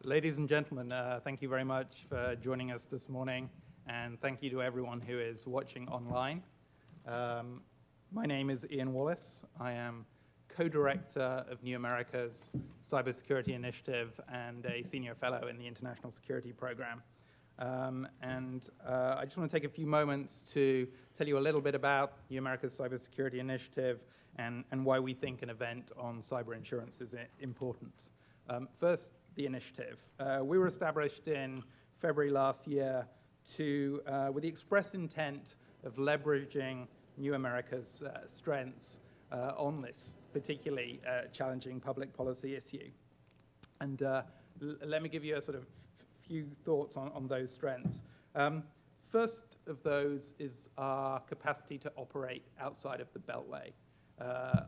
Ladies and gentlemen, thank you very much for joining us this morning, and thank you to everyone who is watching online. My name is Ian Wallace. I am co-director of New America's Cybersecurity Initiative and a senior fellow in the International Security Program. I just want to take a few moments to tell you a little bit about New America's Cybersecurity Initiative and why we think an event on cyber insurance is important. First, the initiative. We were established in February last year with the express intent of leveraging New America's strengths on this particularly challenging public policy issue. And let me give you a sort of few thoughts on those strengths. First of those is our capacity to operate outside of the Beltway.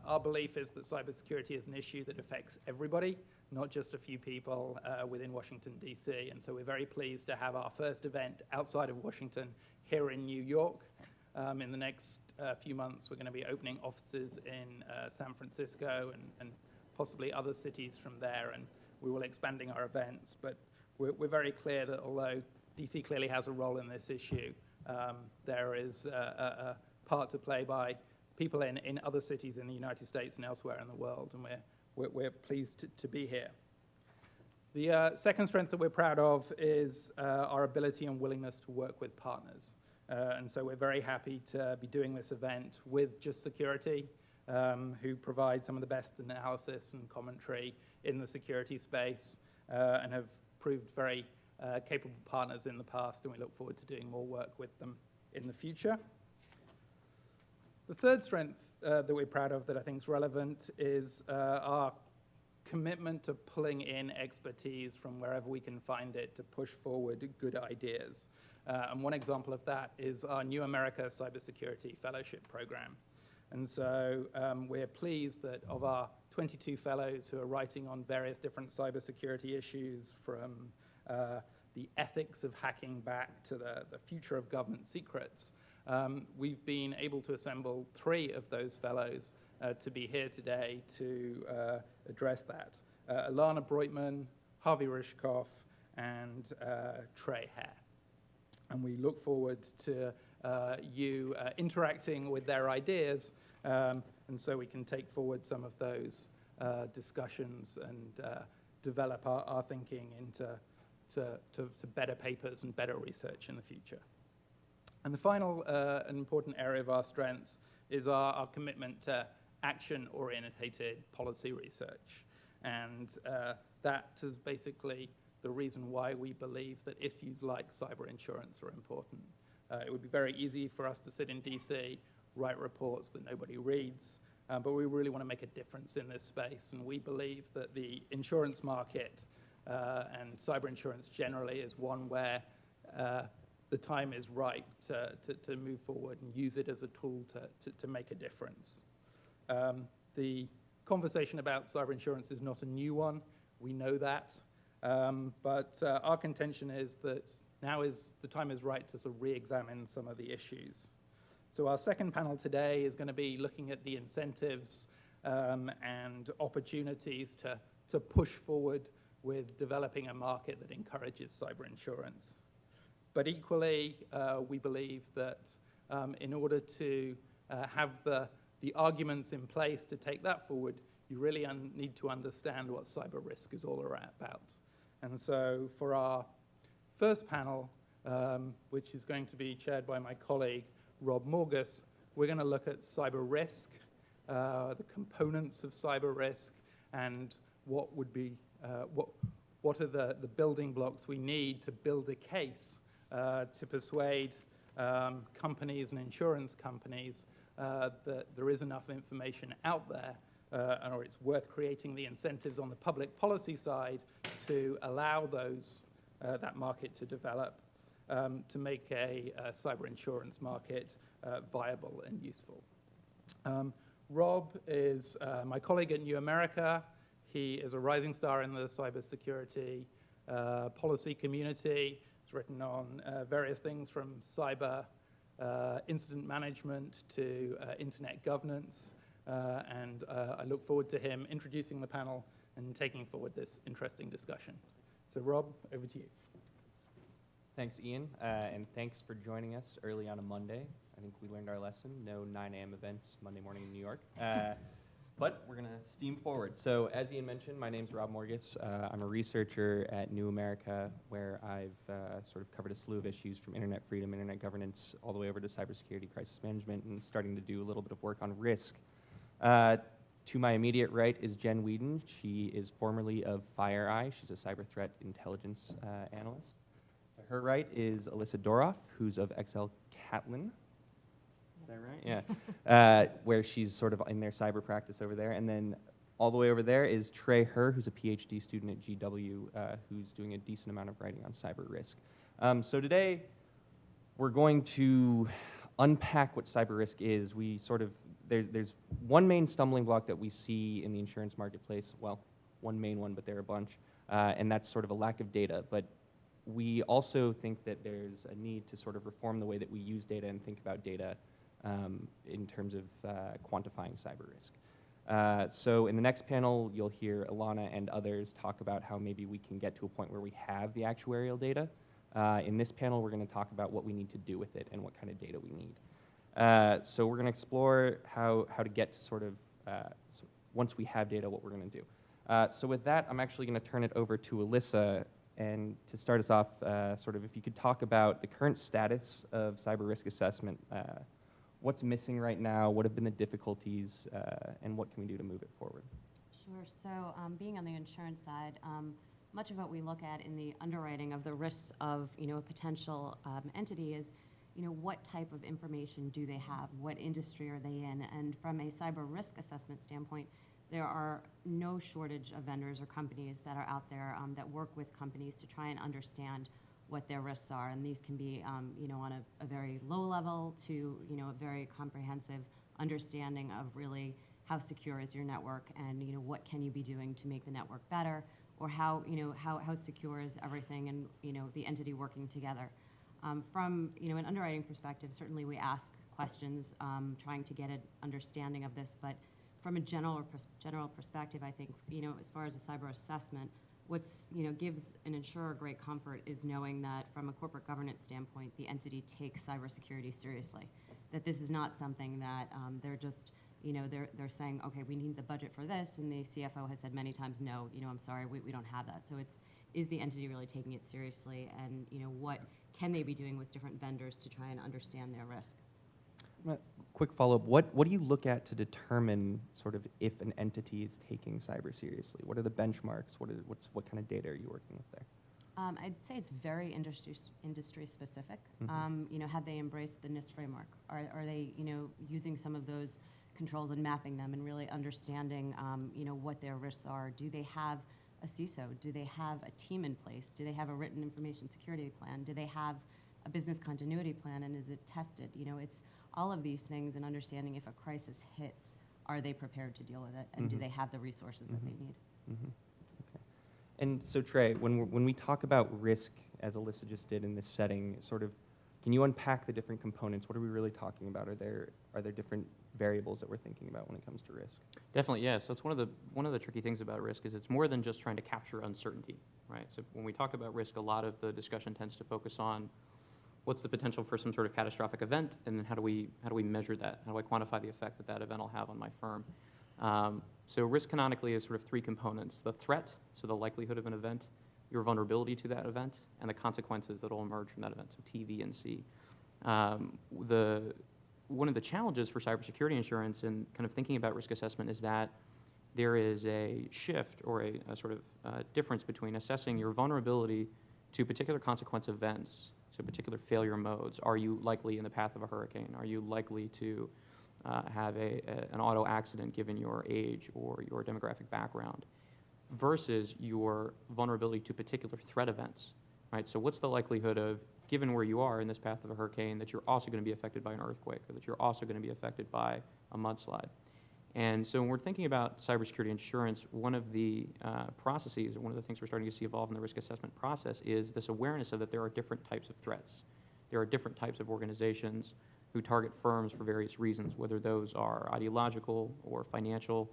Our belief is that cybersecurity is an issue that affects everybody, not just a few people within Washington, D.C. And so we're very pleased to have our first event outside of Washington here in New York. In the next few months, we're going to be opening offices in San Francisco and possibly other cities from there, and we will expanding our events. But we're very clear that although D.C. clearly has a role in this issue, there is a part to play by people in other cities in the United States and elsewhere in the world, and we're pleased to be here. The second strength that we're proud of is our ability and willingness to work with partners. And so we're very happy to be doing this event with Just Security, who provide some of the best analysis and commentary in the security space and have proved very capable partners in the past, and we look forward to doing more work with them in the future. The third strength that we're proud of that I think is relevant is our commitment to pulling in expertise from wherever we can find it to push forward good ideas. And one example of that is our New America Cybersecurity Fellowship Program. And so we're pleased that of our 22 fellows who are writing on various different cybersecurity issues, from the ethics of hacking back to the future of government secrets, we've been able to assemble 3 of those fellows to be here today to address that. Alana Breutman, Harvey Rishkoff, and Trey, Herr. And we look forward to you interacting with their ideas, and so we can take forward some of those discussions and develop our thinking into better papers and better research in the future. And the final and important area of our strengths is our commitment to action-oriented policy research. And that is basically the reason why we believe that issues like cyber insurance are important. It would be very easy for us to sit in DC, write reports that nobody reads, but we really want to make a difference in this space. And we believe that the insurance market and cyber insurance generally is one where the time is right to move forward and use it as a tool to make a difference. The conversation about cyber insurance is not a new one. We know that. But our contention is that now the time is right to sort of re-examine some of the issues. So our second panel today is going to be looking at the incentives and opportunities to push forward with developing a market that encourages cyber insurance. But equally, we believe that in order to have the arguments in place to take that forward, you really need to understand what cyber risk is all about. And so for our first panel, which is going to be chaired by my colleague, Rob Morgus, we're going to look at cyber risk, the components of cyber risk, and what are the building blocks we need to build a case to persuade companies and insurance companies that there is enough information out there, or it's worth creating the incentives on the public policy side to allow that market to develop, to make a cyber insurance market viable and useful. Rob is my colleague at New America. He is a rising star in the cybersecurity policy community. He's written on various things from cyber incident management to internet governance. And I look forward to him introducing the panel and taking forward this interesting discussion. So Rob, over to you. Thanks, Ian, and thanks for joining us early on a Monday. I think we learned our lesson, no 9 a.m. events Monday morning in New York. But we're going to steam forward. So as Ian mentioned, my name's Rob Morgus. I'm a researcher at New America, where I've sort of covered a slew of issues from internet freedom, internet governance, all the way over to cybersecurity, crisis management, and starting to do a little bit of work on risk. To my immediate right is Jen Weedon. She is formerly of FireEye. She's a cyber threat intelligence analyst. To her right is Elissa Doroff, who's of XL Catlin. Is that right? Yeah. Where she's sort of in their cyber practice over there. And then all the way over there is Trey, Herr, who's a PhD student at GW, who's doing a decent amount of writing on cyber risk. So today, we're going to unpack what cyber risk is. There's one main stumbling block that we see in the insurance marketplace. Well, one main one, but there are a bunch. And that's sort of a lack of data. But we also think that there's a need to sort of reform the way that we use data and think about data in terms of quantifying cyber risk. So in the next panel, you'll hear Ilana and others talk about how maybe we can get to a point where we have the actuarial data. In this panel, we're going to talk about what we need to do with it and what kind of data we need. So we're going to explore how to get to sort of, so once we have data, what we're going to do. So with that, I'm actually going to turn it over to Elissa. And to start us off, sort of if you could talk about the current status of cyber risk assessment, what's missing right now, what have been the difficulties, and what can we do to move it forward? Sure. So being on the insurance side, much of what we look at in the underwriting of the risks of a potential entity is what type of information do they have, what industry are they in, and from a cyber risk assessment standpoint, there are no shortage of vendors or companies that are out there that work with companies to try and understand what their risks are, and these can be, on a very low level to, a very comprehensive understanding of really how secure is your network, and what can you be doing to make the network better, or how secure is everything, and the entity working together. From an underwriting perspective, certainly we ask questions, trying to get an understanding of this, but from a general perspective, I think as far as a cyber assessment, what's gives an insurer great comfort is knowing that from a corporate governance standpoint, the entity takes cybersecurity seriously. That this is not something that they're just they're saying, okay, we need the budget for this, and the CFO has said many times, no, I'm sorry, we don't have that. So is the entity really taking it seriously, and what can they be doing with different vendors to try and understand their risk? Quick follow-up, what do you look at to determine sort of if an entity is taking cyber seriously? What are the benchmarks? What kind of data are you working with there? I'd say it's very industry specific. Mm-hmm. Have they embraced the NIST framework? Are they using some of those controls and mapping them and really understanding what their risks are? Do they have a CISO? Do they have a team in place? Do they have a written information security plan? Do they have a business continuity plan, and is it tested? It's all of these things, and understanding if a crisis hits, are they prepared to deal with it, and do they have the resources that they need? Mm-hmm. Okay. And so Trey, when we talk about risk, as Elissa just did in this setting, sort of, can you unpack the different components? What are we really talking about? Are there different variables that we're thinking about when it comes to risk? Definitely, yeah. So it's one of the tricky things about risk is it's more than just trying to capture uncertainty, right? So when we talk about risk, a lot of the discussion tends to focus on what's the potential for some sort of catastrophic event, and then how do we measure that? How do I quantify the effect that event will have on my firm? So risk canonically is sort of three components: the threat, so the likelihood of an event, your vulnerability to that event, and the consequences that will emerge from that event, so T, V, and C. One of the challenges for cybersecurity insurance and kind of thinking about risk assessment is that there is a shift or a sort of difference between assessing your vulnerability to particular consequence events, so particular failure modes. Are you likely in the path of a hurricane? Are you likely to have an auto accident given your age or your demographic background? Versus your vulnerability to particular threat events, right? So what's the likelihood of, given where you are in this path of a hurricane, that you're also going to be affected by an earthquake, or that you're also going to be affected by a mudslide? And so when we're thinking about cybersecurity insurance, one of the processes, or one of the things we're starting to see evolve in the risk assessment process is this awareness of that there are different types of threats. There are different types of organizations who target firms for various reasons, whether those are ideological or financial,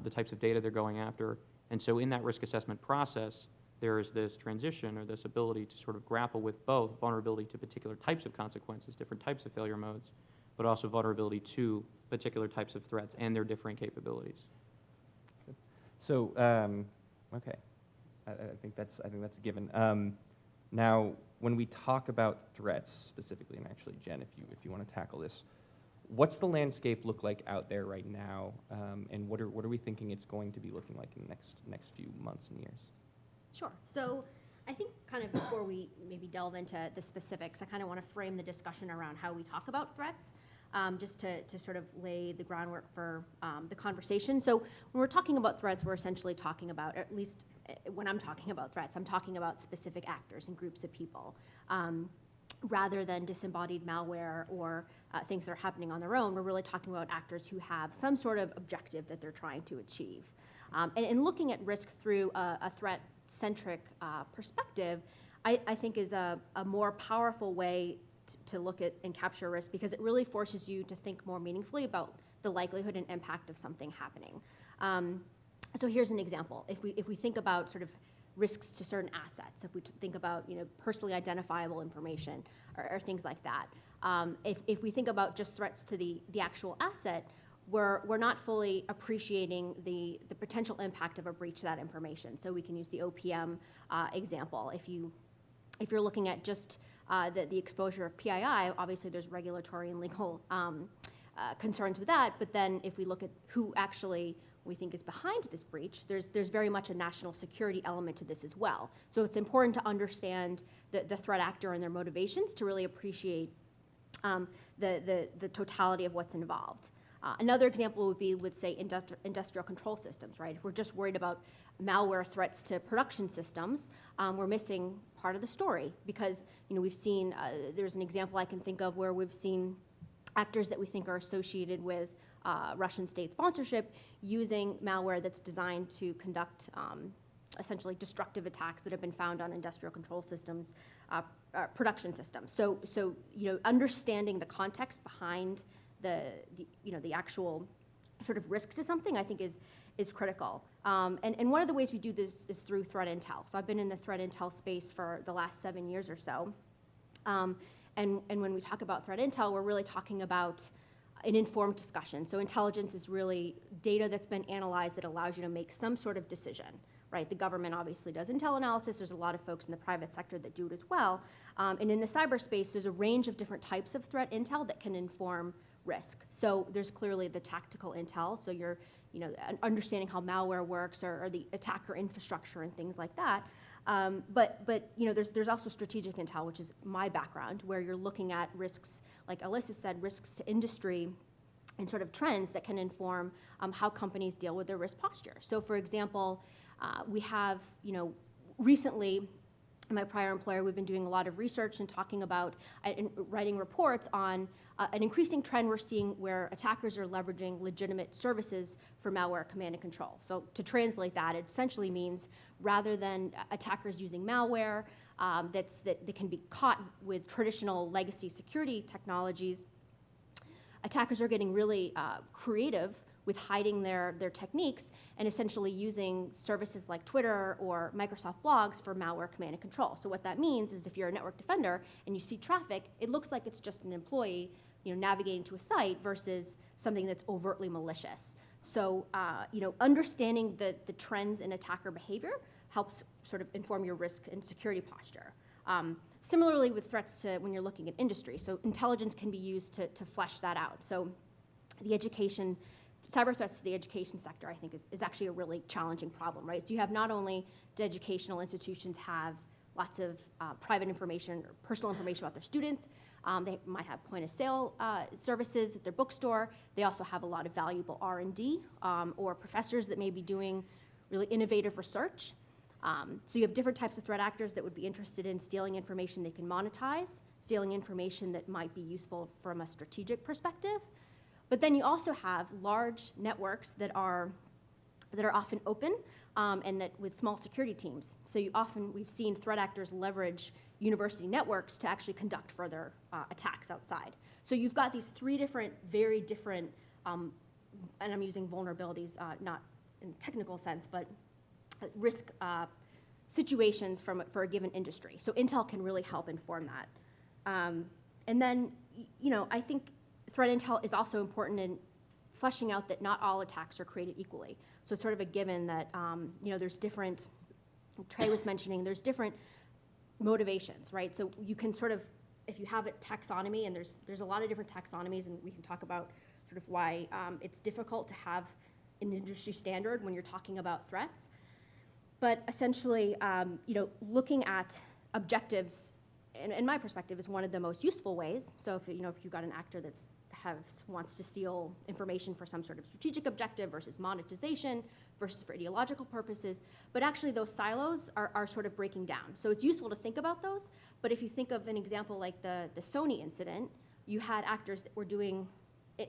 the types of data they're going after. And so in that risk assessment process, there is this transition or this ability to sort of grapple with both vulnerability to particular types of consequences, different types of failure modes, but also vulnerability to particular types of threats and their differing capabilities. So, okay, I think that's a given. Now, when we talk about threats specifically, and actually, Jen, if you want to tackle this, what's the landscape look like out there right now, and what are we thinking it's going to be looking like in the next few months and years? Sure. So I think kind of before we maybe delve into the specifics, I kind of want to frame the discussion around how we talk about threats, just to sort of lay the groundwork for the conversation. So when we're talking about threats, we're essentially talking about, at least when I'm talking about threats, I'm talking about specific actors and groups of people, rather than disembodied malware or things that are happening on their own. We're really talking about actors who have some sort of objective that they're trying to achieve. And looking at risk through a threat-centric perspective, I think is a more powerful way to look at and capture risk, because it really forces you to think more meaningfully about the likelihood and impact of something happening. So here's an example. If we think about sort of risks to certain assets, if we think about personally identifiable information or things like that, if we think about just threats to the actual asset, we're not fully appreciating the potential impact of a breach of that information. So we can use the OPM example. If you're looking at just the exposure of PII, obviously there's regulatory and legal concerns with that. But then if we look at who actually we think is behind this breach, there's very much a national security element to this as well. So it's important to understand the threat actor and their motivations to really appreciate the totality of what's involved. Another example would be with, say, industrial control systems, right? If we're just worried about malware threats to production systems, we're missing part of the story, because we've seen, there's an example I can think of where we've seen actors that we think are associated with Russian state sponsorship using malware that's designed to conduct essentially destructive attacks that have been found on industrial control systems, production systems. So understanding the context behind the actual sort of risks to something, I think is critical. And one of the ways we do this is through threat intel. So I've been in the threat intel space for the last 7 years or so. And when we talk about threat intel, we're really talking about an informed discussion. So intelligence is really data that's been analyzed that allows you to make some sort of decision, right? The government obviously does intel analysis. There's a lot of folks in the private sector that do it as well. And in the cyberspace, there's a range of different types of threat intel that can inform risk. So there's clearly the tactical intel. So you're understanding how malware works or the attacker infrastructure and things like that. But there's also strategic intel, which is my background, where you're looking at risks, like Elissa said, risks to industry and sort of trends that can inform how companies deal with their risk posture. So for example, we have, recently, in my prior employer, we've been doing a lot of research and talking about and writing reports on an increasing trend we're seeing where attackers are leveraging legitimate services for malware command and control. So to translate that, it essentially means rather than attackers using malware that can be caught with traditional legacy security technologies, attackers are getting really creative with hiding their techniques and essentially using services like Twitter or Microsoft Blogs for malware command and control. So what that means is if you're a network defender and you see traffic, it looks like it's just an employee navigating to a site versus something that's overtly malicious. So understanding the trends in attacker behavior helps sort of inform your risk and security posture. Similarly with threats to when you're looking at industry. So intelligence can be used to flesh that out. So cyber threats to the education sector, I think, is actually a really challenging problem, right? So you have not only do educational institutions have lots of private information or personal information about their students, they might have point-of-sale services at their bookstore. They also have a lot of valuable R&D or professors that may be doing really innovative research. So you have different types of threat actors that would be interested in stealing information they can monetize, stealing information that might be useful from a strategic perspective. But then you also have large networks that are often open and that with small security teams. So we've seen threat actors leverage university networks to actually conduct further attacks outside. So you've got these three very different, and I'm using vulnerabilities, not in a technical sense, but risk situations for a given industry. So intel can really help inform that. And then, I think threat intel is also important in fleshing out that not all attacks are created equally. So it's sort of a given that, there's different, Trey was mentioning, there's different motivations, right? So you can sort of, if you have a taxonomy, and there's a lot of different taxonomies, and we can talk about sort of why it's difficult to have an industry standard when you're talking about threats. But essentially, looking at objectives, in my perspective, is one of the most useful ways. So if you've got an actor that wants to steal information for some sort of strategic objective versus monetization versus for ideological purposes, but actually those silos are sort of breaking down. So it's useful to think about those, but if you think of an example like the Sony incident, you had actors that were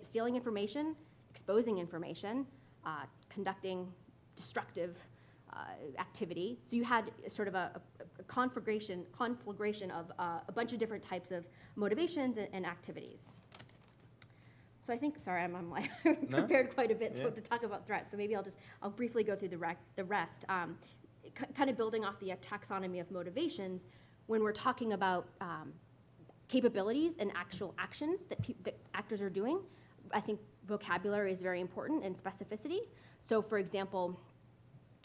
stealing information, exposing information, conducting destructive activity. So you had sort of a conflagration of a bunch of different types of motivations and activities. So I think, sorry, I'm like prepared quite a bit to talk about threats. So maybe I'll briefly go through the rest. Kind of building off the taxonomy of motivations, when we're talking about capabilities and actual actions that actors are doing, I think vocabulary is very important, and specificity. So for example,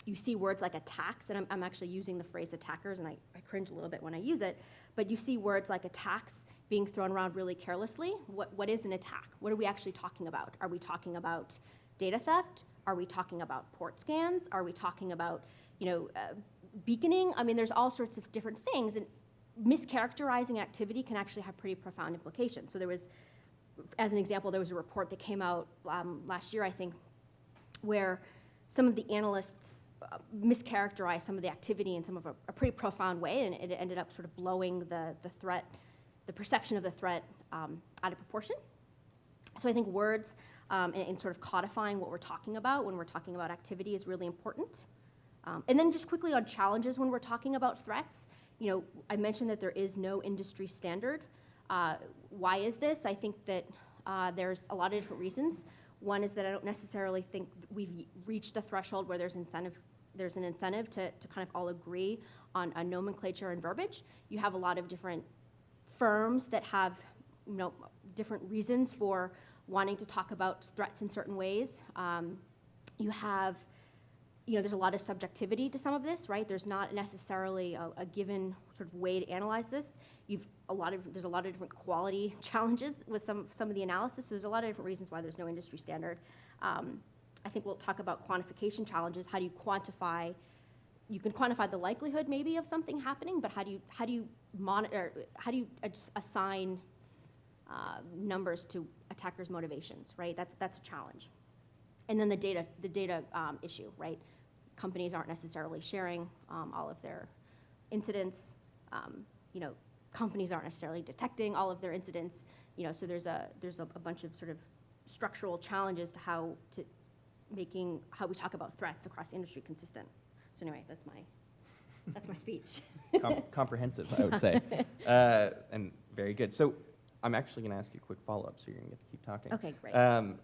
you see words like attacks, and I'm actually using the phrase attackers, and I cringe a little bit when I use it, but you see words like attacks being thrown around really carelessly. What is an attack? What are we actually talking about? Are we talking about data theft? Are we talking about port scans? Are we talking about, beaconing? I mean, there's all sorts of different things, and mischaracterizing activity can actually have pretty profound implications. So there was, as an example, there was a report that came out last year, I think, where some of the analysts mischaracterized some of the activity in some of a pretty profound way, and it ended up sort of blowing the threat, the perception of the threat out of proportion. So I think words and sort of codifying what we're talking about when we're talking about activity is really important. And then just quickly on challenges when we're talking about threats, I mentioned that there is no industry standard. Why is this? I think that there's a lot of different reasons. One is that I don't necessarily think we've reached a threshold where there's an incentive to kind of all agree on a nomenclature and verbiage. You have a lot of different firms that have different reasons for wanting to talk about threats in certain ways. You have, there's a lot of subjectivity to some of this, right? There's not necessarily a given sort of way to analyze this. There's a lot of different quality challenges with some of the analysis. So there's a lot of different reasons why there's no industry standard. I think we'll talk about quantification challenges. How do you quantify? You can quantify the likelihood maybe of something happening, but how do you monitor? How do you assign numbers to attackers' motivations? Right. That's a challenge. And then the data issue, right? Companies aren't necessarily sharing all of their incidents. Companies aren't necessarily detecting all of their incidents. So there's a bunch of sort of structural challenges to how we talk about threats across the industry consistent. So anyway, that's my speech. Comprehensive, I would say, and very good. So I'm actually going to ask you a quick follow-up, so you're going to get to keep talking. Okay, great. I'm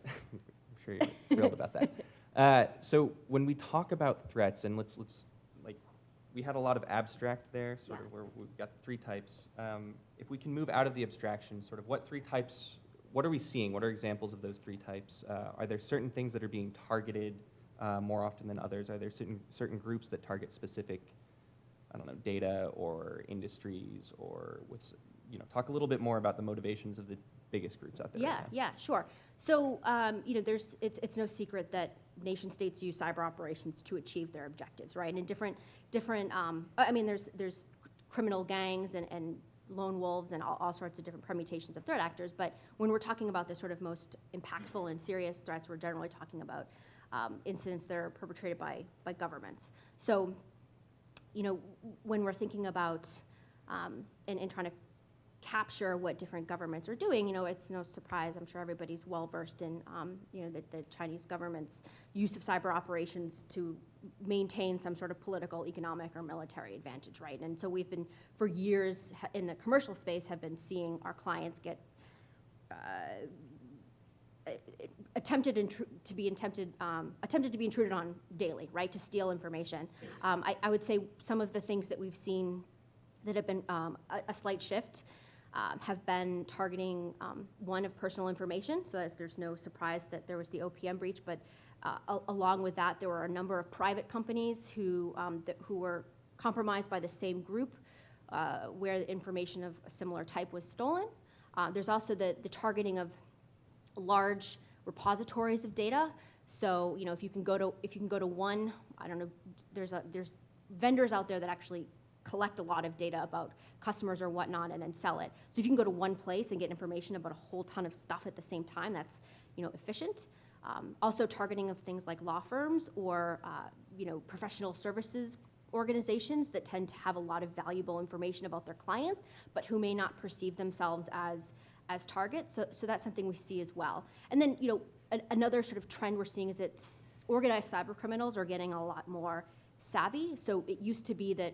sure you're thrilled about that. So when we talk about threats, and let's we had a lot of abstract there, sort of where we've got three types. If we can move out of the abstraction, sort of what three types? What are we seeing? What are examples of those three types? Are there certain things that are being targeted more often than others? Are there certain groups that target specific, data or industries, or talk a little bit more about the motivations of the biggest groups out there? Yeah, sure. So it's no secret that nation states use cyber operations to achieve their objectives, right? And different. There's criminal gangs and lone wolves and all sorts of different permutations of threat actors. But when we're talking about the sort of most impactful and serious threats, we're generally talking about incidents that are perpetrated by governments. So, when we're thinking about and trying to capture what different governments are doing, it's no surprise. I'm sure everybody's well versed in, the Chinese government's use of cyber operations to maintain some sort of political, economic, or military advantage, right? And so we've been, for years in the commercial space, have been seeing our clients get attempted to be intruded on daily, right, to steal information. I would say some of the things that we've seen that have been a slight shift have been targeting one of personal information, so as there's no surprise that there was the OPM breach, but along with that, there were a number of private companies who were compromised by the same group where the information of a similar type was stolen. There's also the targeting of large repositories of data. So, you know, if you can go to one, I don't know, there's vendors out there that actually collect a lot of data about customers or whatnot and then sell it. So if you can go to one place and get information about a whole ton of stuff at the same time, that's, you know, efficient. Also targeting of things like law firms or, you know, professional services organizations that tend to have a lot of valuable information about their clients, but who may not perceive themselves as targets. So that's something we see as well. And then, you know, another sort of trend we're seeing is that organized cyber criminals are getting a lot more savvy. So it used to be that,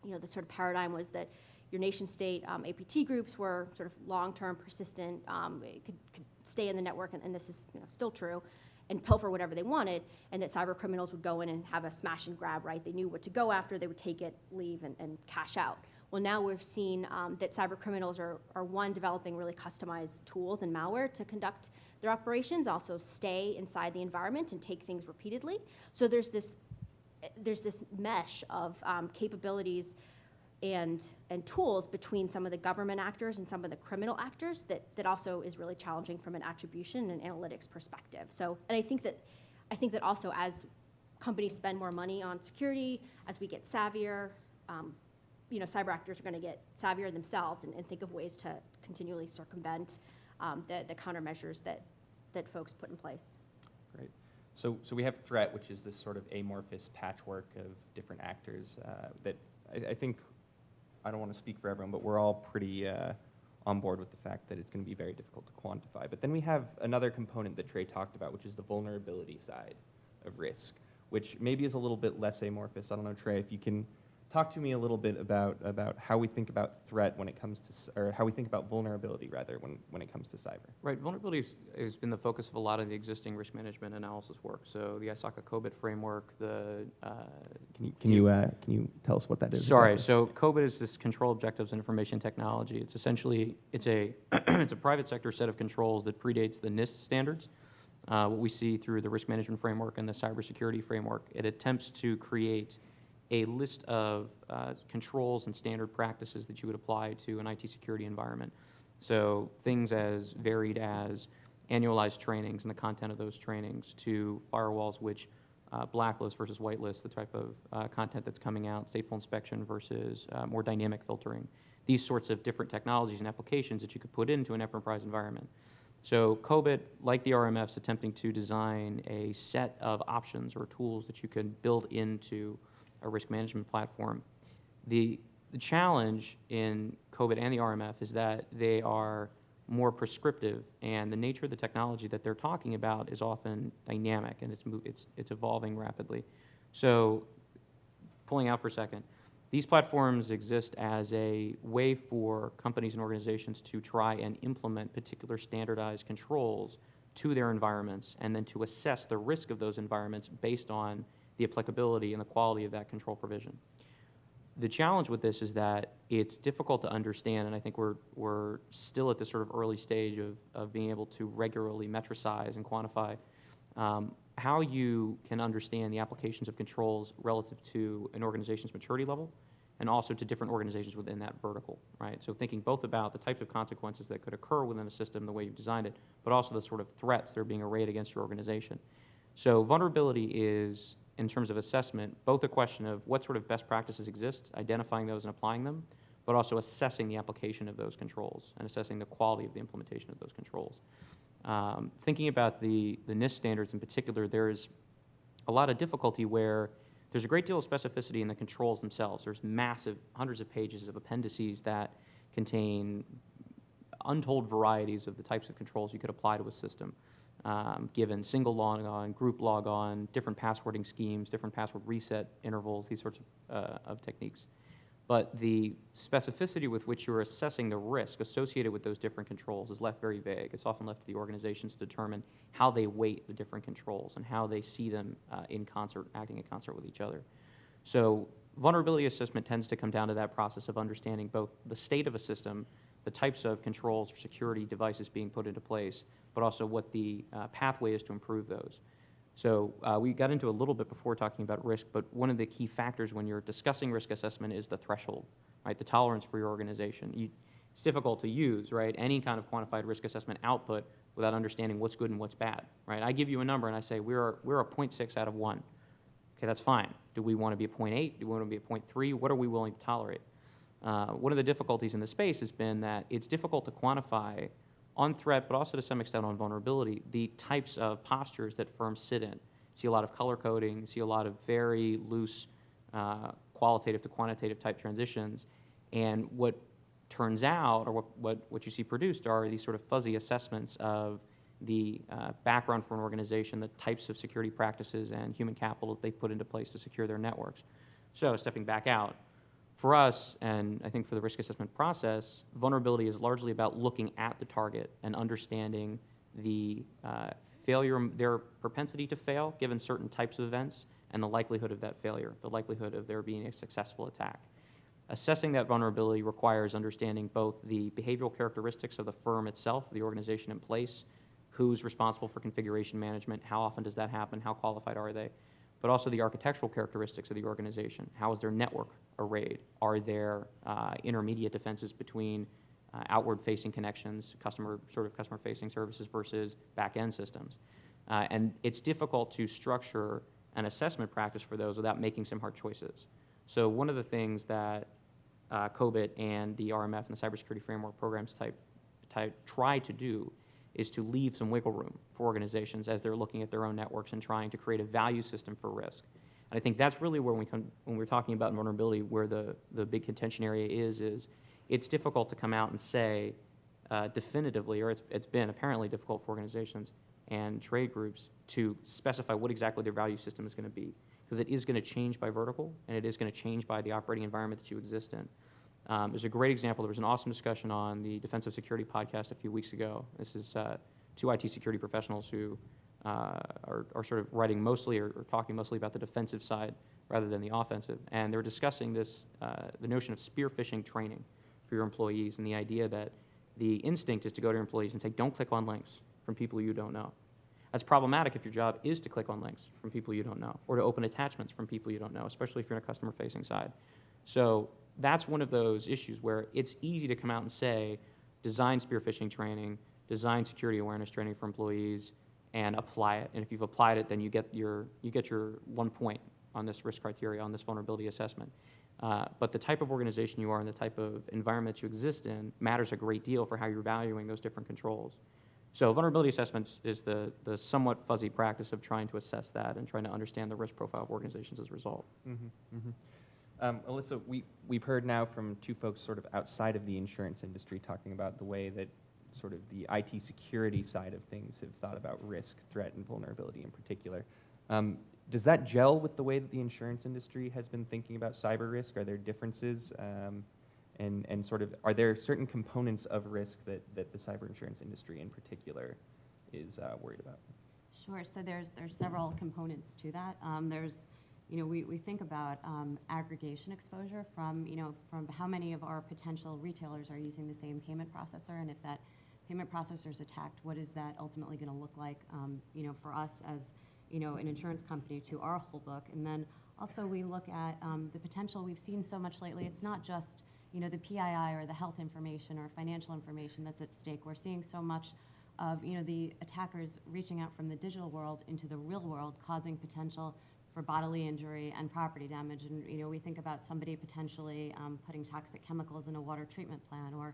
you know, the sort of paradigm was that your nation state APT groups were sort of long-term, persistent, could stay in the network, and this is, you know, still true, and pilfer whatever they wanted, and that cyber criminals would go in and have a smash and grab, right? They knew what to go after, they would take it, leave, and cash out. Well, now we've seen that cyber criminals are one, developing really customized tools and malware to conduct their operations, also stay inside the environment and take things repeatedly. So there's this mesh of capabilities and tools between some of the government actors and some of the criminal actors that also is really challenging from an attribution and analytics perspective. So, and I think that also as companies spend more money on security, as we get savvier, you know, cyber actors are going to get savvier themselves and think of ways to continually circumvent the countermeasures that folks put in place. Great. So we have threat, which is this sort of amorphous patchwork of different actors that I think, I don't want to speak for everyone, but we're all pretty on board with the fact that it's going to be very difficult to quantify. But then we have another component that Trey talked about, which is the vulnerability side of risk, which maybe is a little bit less amorphous. I don't know, Trey, if you can talk to me a little bit about how we think about threat when it comes to, or how we think about vulnerability, rather, when it comes to cyber. Right, vulnerability has been the focus of a lot of the existing risk management analysis work. So the ISACA COBIT framework, the... Can you tell us what that is? Sorry, exactly? so COBIT is this Control Objectives and Information Technology. It's essentially, it's a private sector set of controls that predates the NIST standards. What we see through the risk management framework and the cybersecurity framework, it attempts to create a list of controls and standard practices that you would apply to an IT security environment. So things as varied as annualized trainings and the content of those trainings, to firewalls which blacklist versus whitelist the type of content that's coming out, stateful inspection versus more dynamic filtering. These sorts of different technologies and applications that you could put into an enterprise environment. So COBIT, like the RMF, is attempting to design a set of options or tools that you could build into a risk management platform. The challenge in COBIT and the RMF is that they are more prescriptive, and the nature of the technology that they're talking about is often dynamic, and it's evolving rapidly. So, pulling out for a second, these platforms exist as a way for companies and organizations to try and implement particular standardized controls to their environments, and then to assess the risk of those environments based on the applicability and the quality of that control provision. The challenge with this is that it's difficult to understand, and I think we're still at this sort of early stage of being able to regularly metricize and quantify how you can understand the applications of controls relative to an organization's maturity level and also to different organizations within that vertical, right? So thinking both about the types of consequences that could occur within a system, the way you've designed it, but also the sort of threats that are being arrayed against your organization. So vulnerability is, in terms of assessment, both a question of what sort of best practices exist, identifying those and applying them, but also assessing the application of those controls and assessing the quality of the implementation of those controls. Thinking about the NIST standards in particular, there's a lot of difficulty where there's a great deal of specificity in the controls themselves. There's massive, hundreds of pages of appendices that contain untold varieties of the types of controls you could apply to a system. Given single log-on, group log-on, different passwording schemes, different password reset intervals, these sorts of techniques. but the specificity with which you're assessing the risk associated with those different controls is left very vague. It's often left to the organizations to determine how they weight the different controls and how they see them in concert, acting in concert with each other. So vulnerability assessment tends to come down to that process of understanding both the state of a system, the types of controls or security devices being put into place, but also what the pathway is to improve those. So we got into a little bit before talking about risk, but one of the key factors when you're discussing risk assessment is the threshold, right? The tolerance for your organization. It's difficult to use, right? Any kind of quantified risk assessment output without understanding what's good and what's bad, right? I give you a number and I say we're a 0.6 out of 1. Okay, that's fine. Do we want to be a 0.8? Do we want to be a 0.3? What are we willing to tolerate? One of the difficulties in the space has been that it's difficult to quantify on threat, but also to some extent on vulnerability, the types of postures that firms sit in. You see a lot of color coding, you see a lot of very loose qualitative to quantitative type transitions, and what turns out, or what you see produced, are these sort of fuzzy assessments of the background for an organization, the types of security practices and human capital that they put into place to secure their networks. So stepping back out, for us, and I think for the risk assessment process, vulnerability is largely about looking at the target and understanding the failure, their propensity to fail given certain types of events, and the likelihood of that failure, the likelihood of there being a successful attack. Assessing that vulnerability requires understanding both the behavioral characteristics of the firm itself, the organization in place, who's responsible for configuration management, how often does that happen, how qualified are they, but also the architectural characteristics of the organization. How is their network arrayed? Are there intermediate defenses between outward-facing connections, customer-facing services versus back-end systems? And it's difficult to structure an assessment practice for those without making some hard choices. So one of the things that COBIT and the RMF and the Cybersecurity Framework programs try to do is to leave some wiggle room for organizations as they're looking at their own networks and trying to create a value system for risk. And I think that's really where when we're talking about vulnerability, where the big contention area is it's difficult to come out and say definitively, or it's been apparently difficult for organizations and trade groups to specify what exactly their value system is going to be, because it is going to change by vertical, and it is going to change by the operating environment that you exist in. There's a great example. There was an awesome discussion on the Defensive Security podcast a few weeks ago. This is two IT security professionals who are sort of writing mostly or talking mostly about the defensive side rather than the offensive. And they were discussing this, the notion of spear phishing training for your employees, and the idea that the instinct is to go to your employees and say, don't click on links from people you don't know. That's problematic if your job is to click on links from people you don't know, or to open attachments from people you don't know, especially if you're in a customer-facing side. So that's one of those issues where it's easy to come out and say, design spear phishing training, design security awareness training for employees, and apply it. And if you've applied it, then you get your 1 point on this risk criteria, on this vulnerability assessment. But the type of organization you are and the type of environment you exist in matters a great deal for how you're valuing those different controls. So vulnerability assessments is the somewhat fuzzy practice of trying to assess that and trying to understand the risk profile of organizations as a result. Mm-hmm, mm-hmm. Elissa, we've heard now from two folks sort of outside of the insurance industry talking about the way that sort of the IT security side of things have thought about risk, threat, and vulnerability in particular. Does that gel with the way that the insurance industry has been thinking about cyber risk? Are there differences? And sort of, are there certain components of risk that the cyber insurance industry in particular is worried about? Sure. So there's several components to that. We think about aggregation exposure from how many of our potential retailers are using the same payment processor, and if that payment processor is attacked, what is that ultimately going to look like, for us as an insurance company to our whole book. And then also we look at the potential. We've seen so much lately. It's not just the PII or the health information or financial information that's at stake. We're seeing so much of the attackers reaching out from the digital world into the real world, causing potential for bodily injury and property damage. And we think about somebody potentially putting toxic chemicals in a water treatment plant, or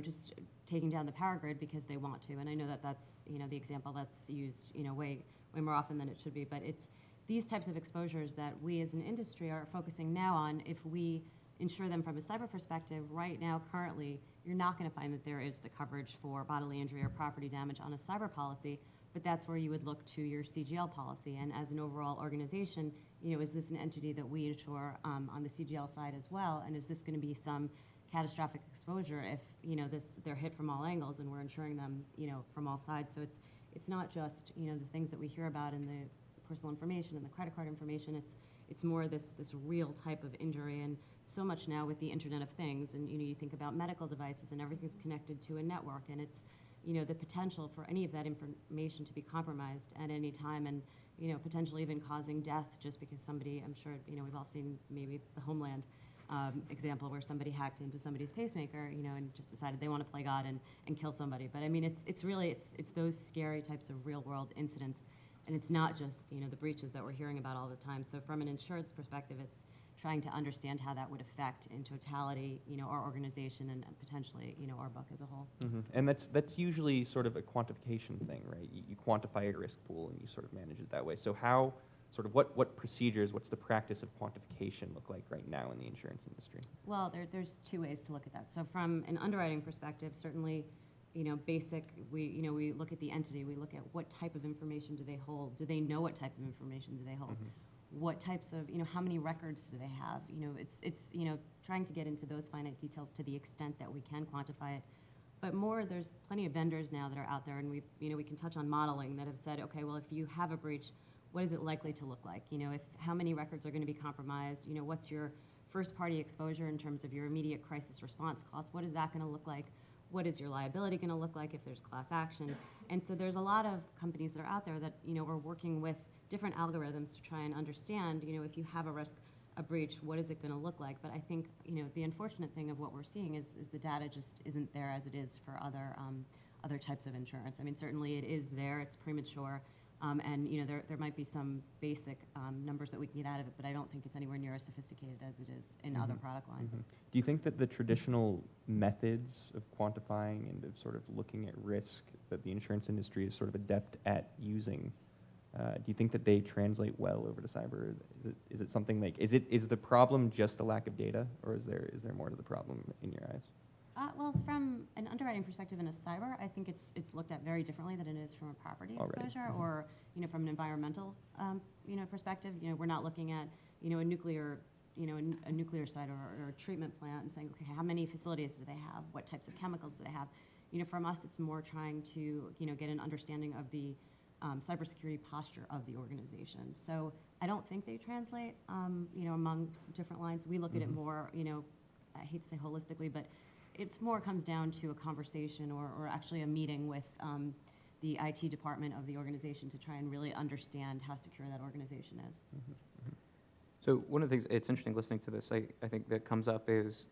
just taking down the power grid because they want to. And I know that that's the example that's used way more often than it should be. But it's these types of exposures that we as an industry are focusing now on. If we insure them from a cyber perspective, right now, currently, you're not going to find that there is the coverage for bodily injury or property damage on a cyber policy, but that's where you would look to your CGL policy. And as an overall organization, is this an entity that we insure on the CGL side as well? And is this going to be some catastrophic exposure if, they're hit from all angles and we're insuring them, from all sides? So it's not just, the things that we hear about in the personal information and the credit card information. It's more this real type of injury, and so much now with the Internet of Things, and you think about medical devices and everything's connected to a network, and it's the potential for any of that information to be compromised at any time, and potentially even causing death just because somebody, I'm sure we've all seen maybe the Homeland example where somebody hacked into somebody's pacemaker, and just decided they want to play God and kill somebody. But I mean, it's really those scary types of real world incidents. And it's not just, the breaches that we're hearing about all the time. So from an insurance perspective, it's trying to understand how that would affect in totality, our organization and potentially, our book as a whole. Mm-hmm. And that's usually sort of a quantification thing, right? You quantify a risk pool and you sort of manage it that way. So how, sort of what procedures, what's the practice of quantification look like right now in the insurance industry? Well, there's two ways to look at that. So from an underwriting perspective, certainly, basic, we look at the entity, we look at what type of information do they hold, do they know what type of information do they hold, what types of, how many records do they have, it's trying to get into those finite details to the extent that we can quantify it. But more, there's plenty of vendors now that are out there, and we can touch on modeling that have said, okay, well, if you have a breach, what is it likely to look like? How many records are going to be compromised, what's your first party exposure in terms of your immediate crisis response costs, what is that going to look like? What is your liability going to look like if there's class action? And so there's a lot of companies that are out there that, are working with different algorithms to try and understand, if you have a risk, a breach, what is it going to look like? But I think, the unfortunate thing of what we're seeing is the data just isn't there as it is for other types of insurance. I mean, certainly it is there, it's premature, and, there might be some basic numbers that we can get out of it, but I don't think it's anywhere near as sophisticated as it is in other product lines. Do you think that the traditional methods of quantifying and of sort of looking at risk that the insurance industry is sort of adept at using, do you think that they translate well over to cyber? Is it something like, is the problem just a lack of data, or is there more to the problem in your eyes? Well, from an underwriting perspective in a cyber, I think it's looked at very differently than it is from a property exposure or, from an environmental, perspective. We're not looking at, a nuclear, a nuclear site or a treatment plant and saying, okay, how many facilities do they have? What types of chemicals do they have? From us, it's more trying to, get an understanding of the cybersecurity posture of the organization. So I don't think they translate, among different lines. We look at it more, I hate to say holistically, but it's more comes down to a conversation or actually a meeting with the IT department of the organization to try and really understand how secure that organization is. So one of the things, it's interesting listening to this, I think that comes up is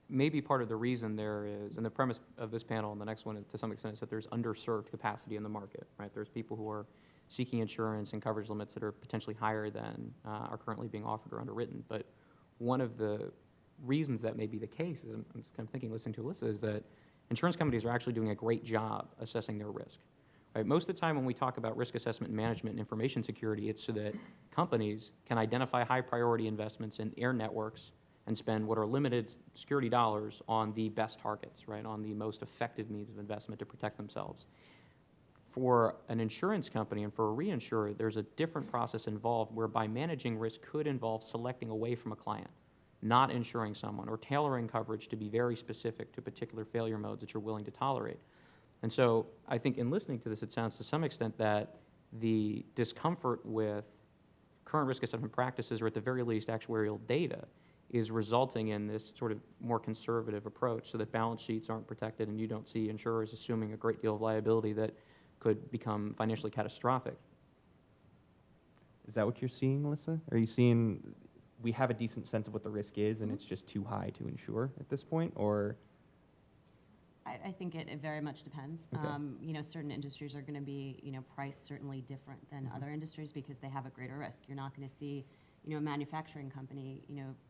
maybe part of the reason there is, and the premise of this panel and the next one is to some extent is that there's underserved capacity in the market, right? There's people who are seeking insurance and coverage limits that are potentially higher than are currently being offered or underwritten. But one of the reasons that may be the case is, I'm just kind of thinking, listening to Elissa, is that insurance companies are actually doing a great job assessing their risk. Right? Most of the time when we talk about risk assessment and management and information security, it's so that companies can identify high priority investments in air networks and spend what are limited security dollars on the best targets, right, on the most effective means of investment to protect themselves. For an insurance company and for a reinsurer, there's a different process involved whereby managing risk could involve selecting away from a client, not insuring someone, or tailoring coverage to be very specific to particular failure modes that you're willing to tolerate. And so I think in listening to this, it sounds to some extent that the discomfort with current risk assessment practices, or at the very least actuarial data, is resulting in this sort of more conservative approach so that balance sheets aren't protected and you don't see insurers assuming a great deal of liability that could become financially catastrophic. Is that what you're seeing, Elissa? Are you seeing we have a decent sense of what the risk is and it's just too high to insure at this point, or? I think it very much depends. Okay. Certain industries are going to be, priced certainly different than other industries because they have a greater risk. You're not going to see, a manufacturing company,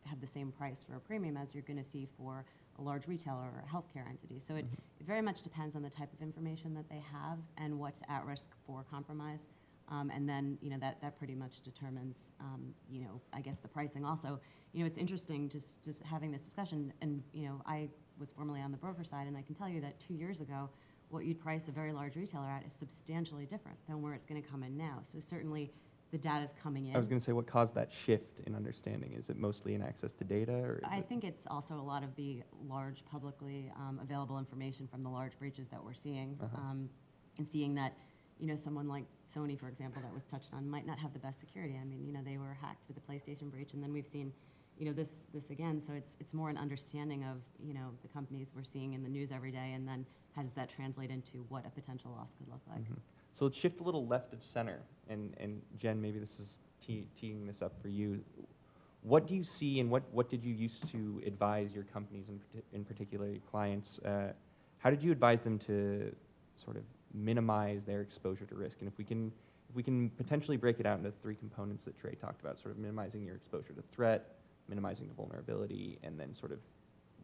have the same price for a premium as you're going to see for a large retailer or a healthcare entity. So it very much depends on the type of information that they have and what's at risk for compromise. And then, that pretty much determines, I guess the pricing also. It's interesting just having this discussion, and, I was formerly on the broker side, and I can tell you that 2 years ago, what you'd price a very large retailer at is substantially different than where it's going to come in now. So certainly the data's coming in. I was going to say, what caused that shift in understanding? Is it mostly in access to data, or is I it- think it's also a lot of the large publicly available information from the large breaches that we're seeing, and seeing that, someone like Sony, for example, that was touched on, might not have the best security. I mean, they were hacked with the PlayStation breach, and then we've seen, this again. So it's more an understanding of, the companies we're seeing in the news every day, and then how does that translate into what a potential loss could look like. So let's shift a little left of center, and Jen, maybe this is teeing this up for you. What do you see, and what did you used to advise your companies, in particular clients? How did you advise them to sort of minimize their exposure to risk? And if we can potentially break it out into 3 components that Trey talked about, sort of minimizing your exposure to threat, minimizing the vulnerability, and then sort of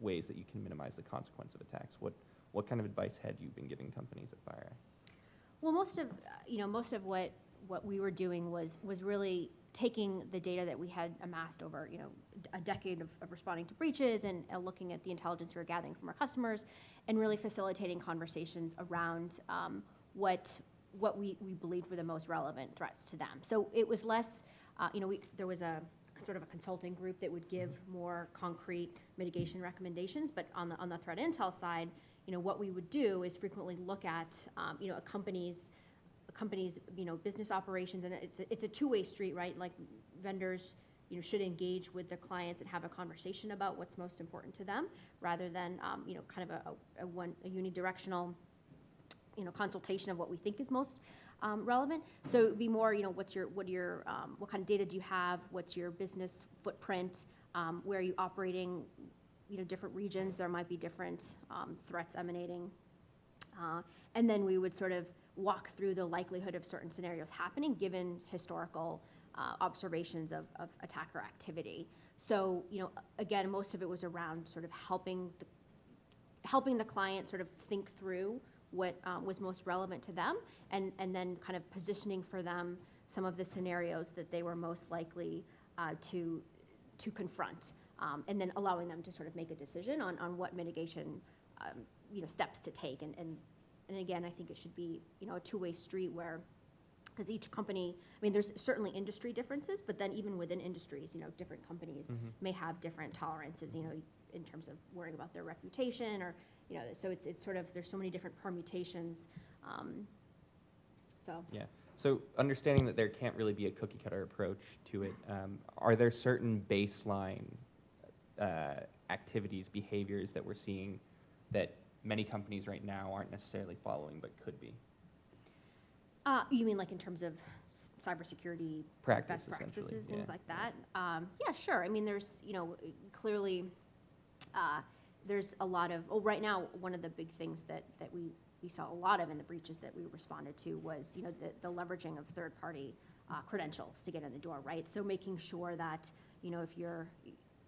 ways that you can minimize the consequence of attacks. What kind of advice had you been giving companies at FireEye? Well, most of what we were doing was really taking the data that we had amassed over, a decade of responding to breaches and looking at the intelligence we were gathering from our customers, and really facilitating conversations around what we believed were the most relevant threats to them. So it was less, there was a sort of a consulting group that would give more concrete mitigation recommendations, but on the threat intel side, what we would do is frequently look at, a company's business operations, and it's a two-way street, right? Like vendors, should engage with their clients and have a conversation about what's most important to them, rather than, kind of a unidirectional, consultation of what we think is most relevant. So it would be more, what kind of data do you have? What's your business footprint? Where are you operating? Different regions, there might be different threats emanating. And then we would sort of walk through the likelihood of certain scenarios happening given historical observations of attacker activity. So, again, most of it was around sort of helping the client sort of think through what was most relevant to them, and then kind of positioning for them some of the scenarios that they were most likely to confront. And then allowing them to sort of make a decision on what mitigation, steps to take. And again, I think it should be, a two-way street where, because each company, there's certainly industry differences, but then even within industries, different companies may have different tolerances, in terms of worrying about their reputation, or, so it's sort of, there's so many different permutations. Yeah. So understanding that there can't really be a cookie cutter approach to it, are there certain baseline activities, behaviors that we're seeing that many companies right now aren't necessarily following but could be? You mean like in terms of cybersecurity best practices, things like that? Yeah, sure. There's, clearly, there's a lot of, right now, one of the big things that we saw a lot of in the breaches that we responded to was, the leveraging of third-party credentials to get in the door, right? So making sure that, if you're,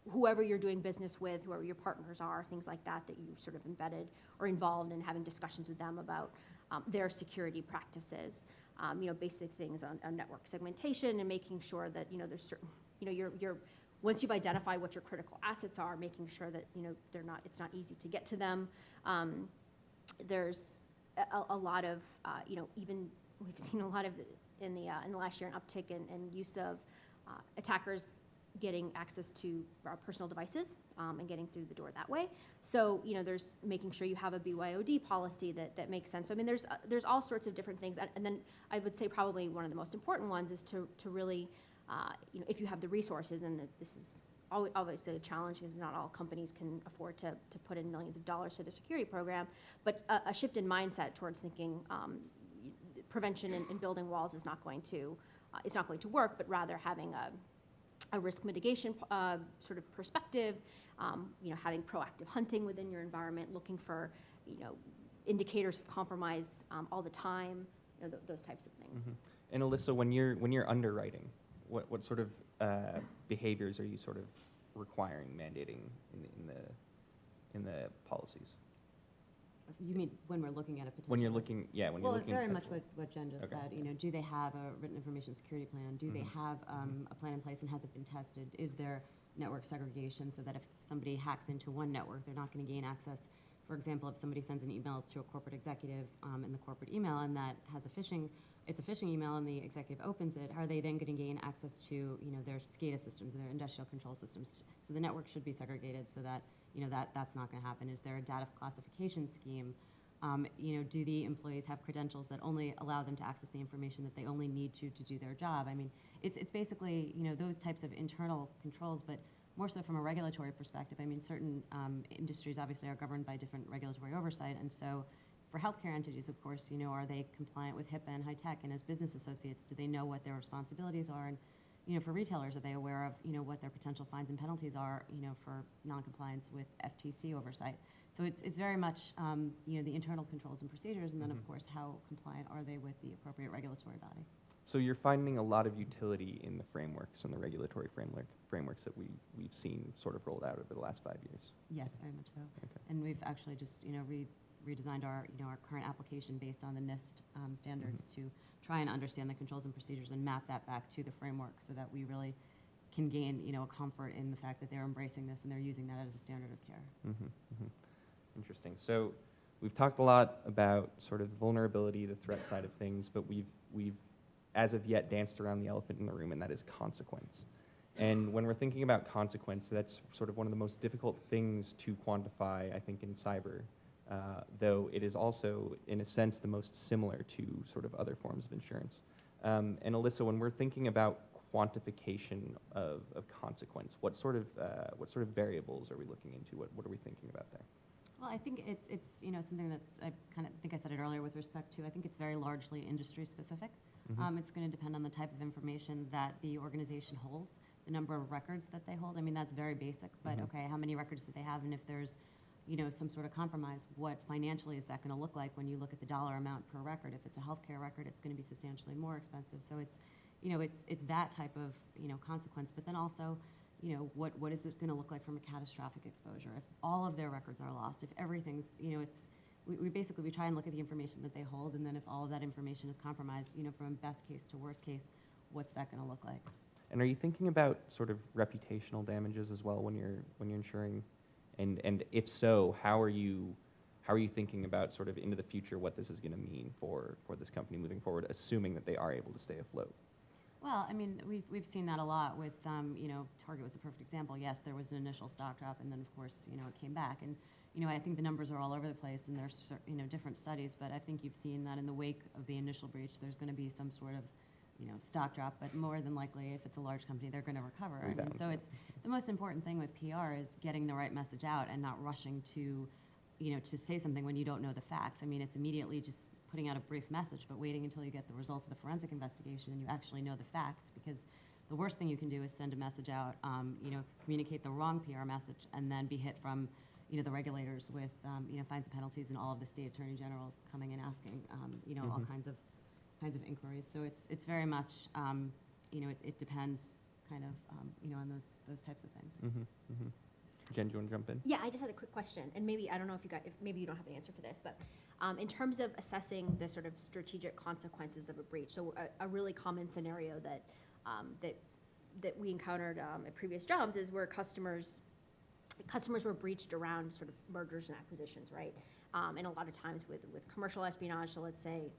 whoever you're doing business with, whoever your partners are, things like that, that you sort of embedded or involved in having discussions with them about their security practices, basic things on network segmentation, and making sure that, there's certain, you're once you've identified what your critical assets are, making sure that, it's not easy to get to them. There's a lot of, even we've seen a lot of in the last year an uptick in use of attackers getting access to our personal devices and getting through the door that way. So, there's making sure you have a BYOD policy that makes sense. So, there's all sorts of different things. And then I would say probably one of the most important ones is to really, if you have the resources, and this is obviously a challenge because not all companies can afford to put in millions of dollars to the security program, but a shift in mindset towards thinking prevention and building walls is not going to work, but rather having a risk mitigation sort of perspective, having proactive hunting within your environment, looking for, indicators of compromise all the time, those types of things. And Elissa, when you're underwriting, what sort of behaviors are you sort of requiring, mandating in the policies? You mean when we're looking at a potential? When you're risk? looking, yeah, when well, you're looking. very much what Jen just Okay. said. Do they have a written information security plan? Do they have a plan in place, and has it been tested? Is there network segregation so that if somebody hacks into one network, they're not going to gain access for example, if somebody sends an email to a corporate executive in the corporate email and that has it's a phishing email and the executive opens it, are they then going to gain access to, their SCADA systems, their industrial control systems? So the network should be segregated so that, that's not going to happen. Is there a data classification scheme? Do the employees have credentials that only allow them to access the information that they only need to do their job? I mean, it's basically, those types of internal controls, but more so from a regulatory perspective. I mean, certain industries obviously are governed by different regulatory oversight, and so for healthcare entities, of course, are they compliant with HIPAA and high tech? And as business associates, do they know what their responsibilities are? And for retailers, are they aware of what their potential fines and penalties are for noncompliance with FTC oversight? So it's very much the internal controls and procedures, and then of course how compliant are they with the appropriate regulatory body? So you're finding a lot of utility in the frameworks and the regulatory frameworks that we've seen sort of rolled out over the last 5 years. Yes, very much so. Okay. And we've actually just redesigned our our current application based on the NIST standards to try and understand the controls and procedures and map that back to the framework so that we really can gain a comfort in the fact that they're embracing this and they're using that as a standard of care. Interesting. So we've talked a lot about sort of vulnerability, the threat side of things, but we've as of yet danced around the elephant in the room, and that is consequence. And when we're thinking about consequence, that's sort of one of the most difficult things to quantify, I think, in cyber, though it is also, in a sense, the most similar to sort of other forms of insurance. And Elissa, when we're thinking about quantification of consequence, what sort of variables are we looking into? What are we thinking about there? Well, I think it's something that's, I think I said it earlier with respect to, I think it's very largely industry specific. It's going to depend on the type of information that the organization holds, the number of records that they hold. I mean, that's very basic, but okay, how many records do they have? And if there's, some sort of compromise, what financially is that going to look like when you look at the dollar amount per record? If it's a healthcare record, it's going to be substantially more expensive. So it's, it's that type of, consequence, but then also, what is this going to look like from a catastrophic exposure? If all of their records are lost, if everything's, we basically try and look at the information that they hold, and then if all of that information is compromised, from best case to worst case, what's that going to look like? And are you thinking about sort of reputational damages as well when you're insuring? And if so, how are you thinking about sort of into the future what this is going to mean for this company moving forward, assuming that they are able to stay afloat? Well, I mean, we've seen that a lot with, Target was a perfect example. Yes, there was an initial stock drop, and then of course, it came back. And, I think the numbers are all over the place, and there's, different studies, but I think you've seen that in the wake of the initial breach, there's going to be some sort of, stock drop, but more than likely, if it's a large company, they're going to recover. I mean, so it's the most important thing with PR is getting the right message out and not rushing to, to say something when you don't know the facts. I mean, it's immediately just putting out a brief message, but waiting until you get the results of the forensic investigation and you actually know the facts, because the worst thing you can do is send a message out, communicate the wrong PR message, and then be hit from, the regulators with, fines and penalties, and all of the state attorney generals coming and asking, all kinds of inquiries. So it's very much, it depends kind of, on those types of things. Jen, do you want to jump in? Yeah, I just had a quick question, and maybe, I don't know if maybe you don't have an answer for this, but in terms of assessing the sort of strategic consequences of a breach, so a really common scenario that we encountered at previous jobs is where customers were breached around sort of mergers and acquisitions, right? And a lot of times with commercial espionage, so let's say,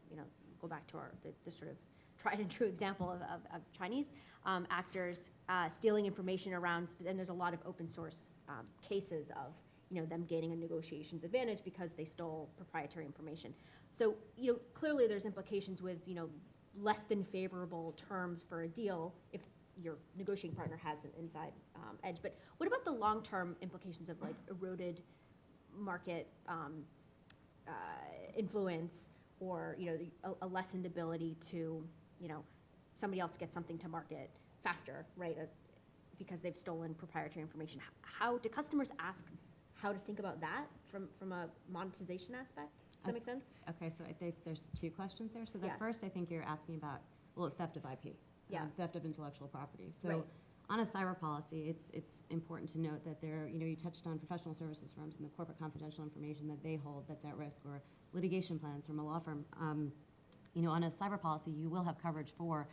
go back to the sort of tried and true example of Chinese actors stealing information around, and there's a lot of open source cases of them gaining a negotiations advantage because they stole proprietary information. So clearly there's implications with less than favorable terms for a deal if your negotiating partner has an inside edge. But what about the long-term implications of like eroded market influence, or a lessened ability to somebody else get something to market faster, right? Because they've stolen proprietary information. How do customers ask how to think about that from a monetization aspect? Does that make sense? Okay, so I think there's two questions there. So the Yeah. first, I think you're asking about, well, theft of IP, theft of intellectual property. So Right. on a cyber policy, it's important to note that there, you touched on professional services firms and the corporate confidential information that they hold that's at risk, or litigation plans from a law firm. On a cyber policy, you will have coverage for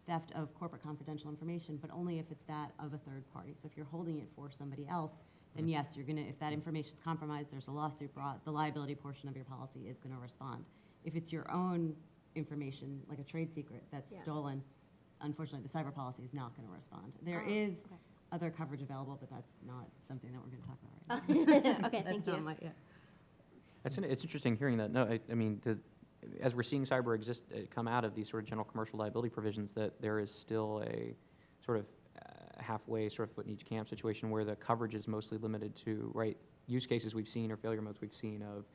theft of corporate confidential information, but only if it's that of a third party. So if you're holding it for somebody else, then yes, you're gonna, if that information's compromised, there's a lawsuit brought, the liability portion of your policy is gonna respond. If it's your own information, like a trade secret that's Yeah. stolen, unfortunately, the cyber policy is not gonna respond. There Oh, is okay. other coverage available, but that's not something that we're gonna talk about right now. Okay, thank That's not you. my- yeah. It's interesting hearing that. No, I mean, as we're seeing cyber come out of these sort of general commercial liability provisions, that there is still a sort of halfway sort of foot in each camp situation where the coverage is mostly limited to, right, use cases we've seen or failure modes we've seen of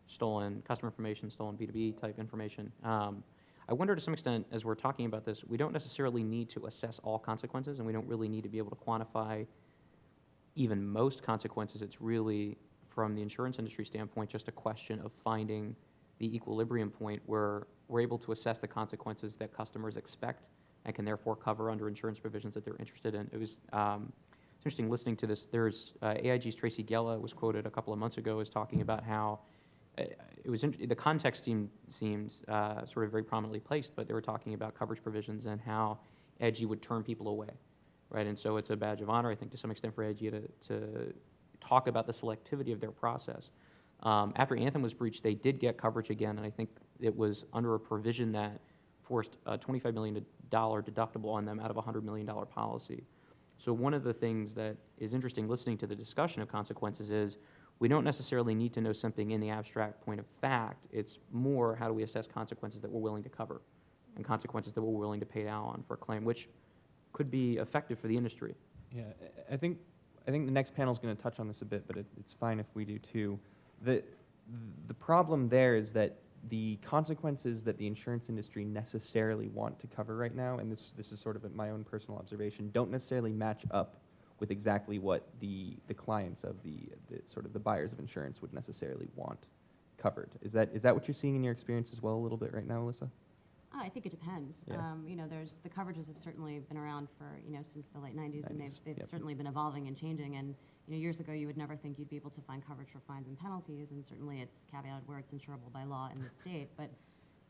stolen customer information, stolen B2B type information. I wonder to some extent, as we're talking about this, we don't necessarily need to assess all consequences, and we don't really need to be able to quantify even most consequences. It's really, from the insurance industry standpoint, just a question of finding the equilibrium point where we're able to assess the consequences that customers expect and can therefore cover under insurance provisions that they're interested in. It was it's interesting listening to this. There's AIG's Tracy Gella was quoted a couple of months ago as talking about how the context seemed sort of very prominently placed, but they were talking about coverage provisions and how AIG would turn people away, right? And so it's a badge of honor, I think, to some extent for AIG to talk about the selectivity of their process. After Anthem was breached, they did get coverage again, and I think it was under a provision that forced a $25 million deductible on them out of a $100 million policy. So one of the things that is interesting listening to the discussion of consequences is we don't necessarily need to know something in the abstract point of fact. It's more how do we assess consequences that we're willing to cover and consequences that we're willing to pay out on for a claim, which could be effective for the industry. Yeah, I think the next panel is going to touch on this a bit, but it's fine if we do too. The problem there is that the consequences that the insurance industry necessarily want to cover right now, and this is sort of my own personal observation, don't necessarily match up with exactly what the clients of the sort of the buyers of insurance would necessarily want covered. Is that what you're seeing in your experience as well a little bit right now, Elissa? I think it depends. Yeah. There's the coverages have certainly been around for since the late 90s, and 90s, they've yep. certainly been evolving and changing. And years ago, you would never think you'd be able to find coverage for fines and penalties, and certainly it's caveated where it's insurable by law in the state. But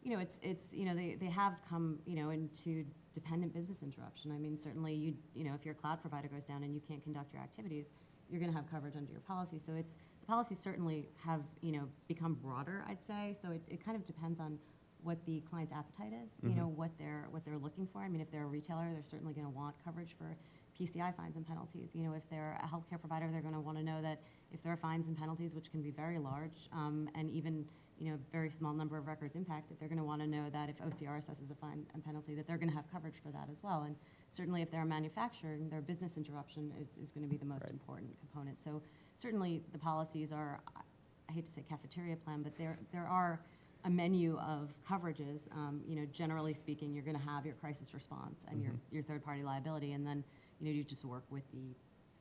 they have come into dependent business interruption. I mean, certainly if your cloud provider goes down and you can't conduct your activities, you're going to have coverage under your policy. So the policies certainly have become broader, I'd say. So it kind of depends on what the client's appetite is, what they're looking for. I mean, if they're a retailer, they're certainly going to want coverage for PCI fines and penalties. If they're a healthcare provider, they're going to want to know that if there are fines and penalties, which can be very large, and even very small number of records impacted, they're going to want to know that if OCR assesses a fine and penalty, that they're going to have coverage for that as well. And certainly, if they're manufacturing, their business interruption is going to be the most important component. So certainly, the policies are, I hate to say cafeteria plan, but there are a menu of coverages. Generally speaking, you're going to have your crisis response and your third-party liability, and then you just work with the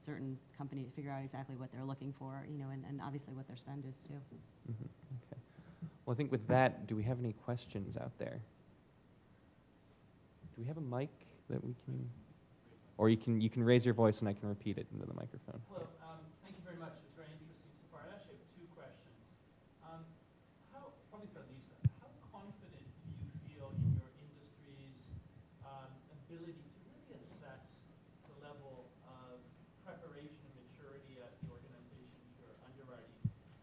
certain company to figure out exactly what they're looking for, and obviously what their spend is too. Okay. Well, I think with that, do we have any questions out there? Do we have a mic that we can, or you can raise your voice and I can repeat it into the microphone. Hello, thank you very much. It's very interesting so far. I actually have two questions. Probably for Elissa, how confident do you feel in your industry's ability to really assess the level of preparation and maturity at the organizations you're underwriting?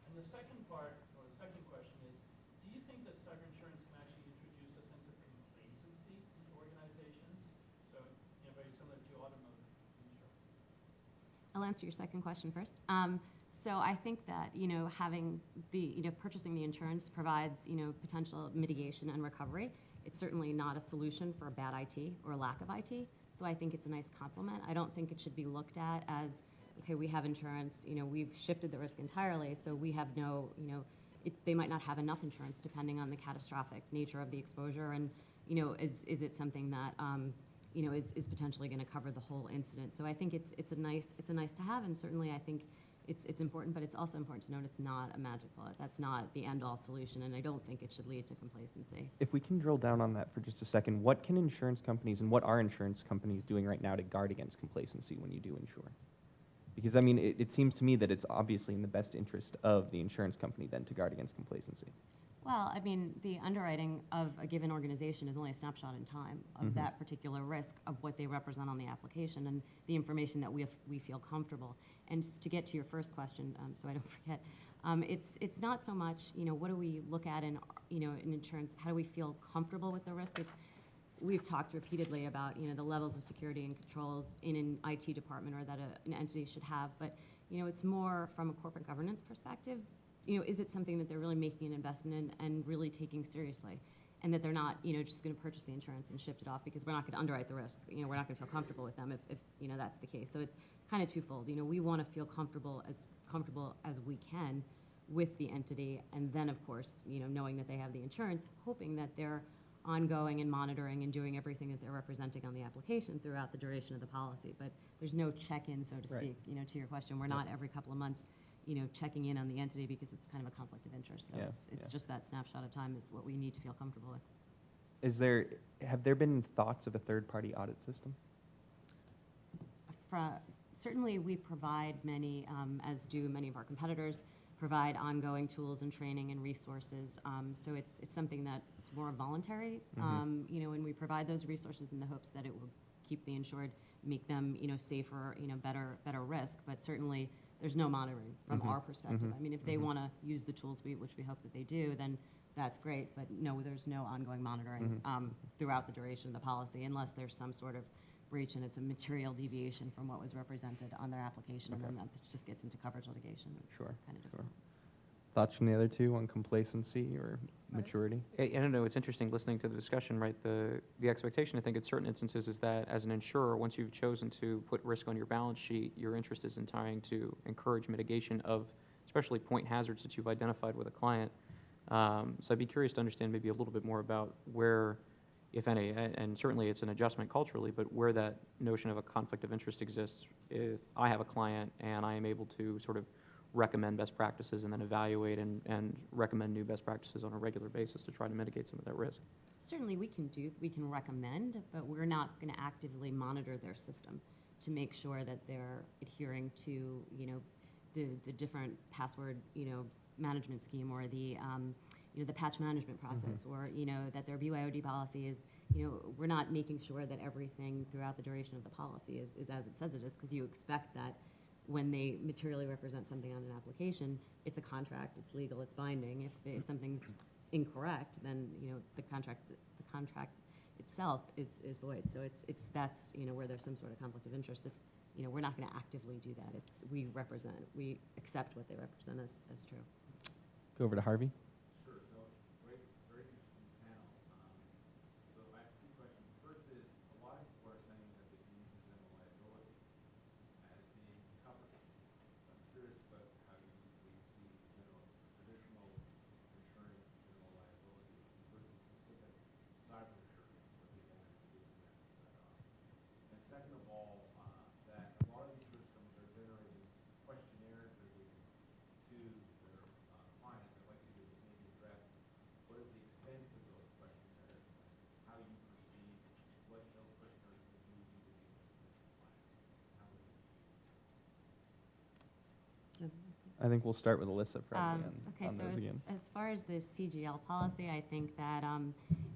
And the second part, or the second question is, do you think that cyber insurance can actually introduce a sense of complacency into organizations? So, very similar to automotive insurance. I'll answer your second question first. So I think that, having purchasing the insurance provides, potential mitigation and recovery. It's certainly not a solution for bad IT or lack of IT. So I think it's a nice complement. I don't think it should be looked at as, okay, we have insurance, we've shifted the risk entirely, so we have no, they might not have enough insurance depending on the catastrophic nature of the exposure. And, is it something that, is potentially going to cover the whole incident? So I think it's a nice to have, and certainly I think it's important, but it's also important to note it's not a magic bullet. That's not the end-all solution, and I don't think it should lead to complacency. If we can drill down on that for just a second, what can insurance companies and what are insurance companies doing right now to guard against complacency when you do insure? Because, I mean, it seems to me that it's obviously in the best interest of the insurance company then to guard against complacency. Well, I mean, the underwriting of a given organization is only a snapshot in time of that particular risk, of what they represent on the application, and the information that we feel comfortable. And to get to your first question, so I don't forget, it's not so much, what do we look at in, in insurance, how do we feel comfortable with the risk? We've talked repeatedly about, the levels of security and controls in an IT department or that an entity should have, but, it's more from a corporate governance perspective. Is it something that they're really making an investment in and really taking seriously? And that they're not, just going to purchase the insurance and shift it off because we're not going to underwrite the risk. We're not going to feel comfortable with them if that's the case. So it's kind of twofold. We want to feel comfortable as we can with the entity, and then of course, knowing that they have the insurance, hoping that they're ongoing and monitoring and doing everything that they're representing on the application throughout the duration of the policy. But there's no check-in, so to speak, to your question. We're not every couple of months checking in on the entity because it's kind of a conflict of interest. So it's just that snapshot of time is what we need to feel comfortable with. Have there been thoughts of a third-party audit system? Certainly we provide many, as do many of our competitors, provide ongoing tools and training and resources. So it's something that it's more voluntary, and we provide those resources in the hopes that it will keep the insured, make them, safer, better risk. But certainly there's no monitoring from our perspective. I mean, if they want to use the tools, which we hope that they do, then that's great. But no, there's no ongoing monitoring throughout the duration of the policy unless there's some sort of breach and it's a material deviation from what was represented on their application, and then that just gets into coverage litigation. It's kind of different. Thoughts from the other two on complacency or maturity? I don't know, it's interesting listening to the discussion, right? The expectation, I think, in certain instances is that as an insurer, once you've chosen to put risk on your balance sheet, your interest is in trying to encourage mitigation of especially point hazards that you've identified with a client. So I'd be curious to understand maybe a little bit more about where, if any, and certainly it's an adjustment culturally, but where that notion of a conflict of interest exists. If I have a client and I am able to sort of recommend best practices and then evaluate and recommend new best practices on a regular basis to try to mitigate some of that risk. Certainly we can recommend, but we're not going to actively monitor their system to make sure that they're adhering to, the different password, management scheme, or the patch management process, or, that their BYOD policy is, we're not making sure that everything throughout the duration of the policy is as it says it is, because you expect that when they materially represent something on an application, it's a contract, it's legal, it's binding. If something's incorrect, then, the contract itself is void. So that's, where there's some sort of conflict of interest. If, we're not going to actively do that. We accept what they represent as true. Go over to Harvey. Sure. So very interesting panel. So I have two questions. First is, a lot of people are saying that they can use the general liability as being covered. So I'm curious about how you see traditional insurance general liability versus specific cyber insurance, what the advantages and disadvantages that are. And second of all, that a lot of insurance companies are generating questionnaires they're giving to their clients. I'd like you to maybe address what is the extent of those questionnaires, and how you perceive what those questionnaires will do vis-a-vis clients. How would you use I think we'll start with Elissa probably on So those again. as far as the CGL policy, I think that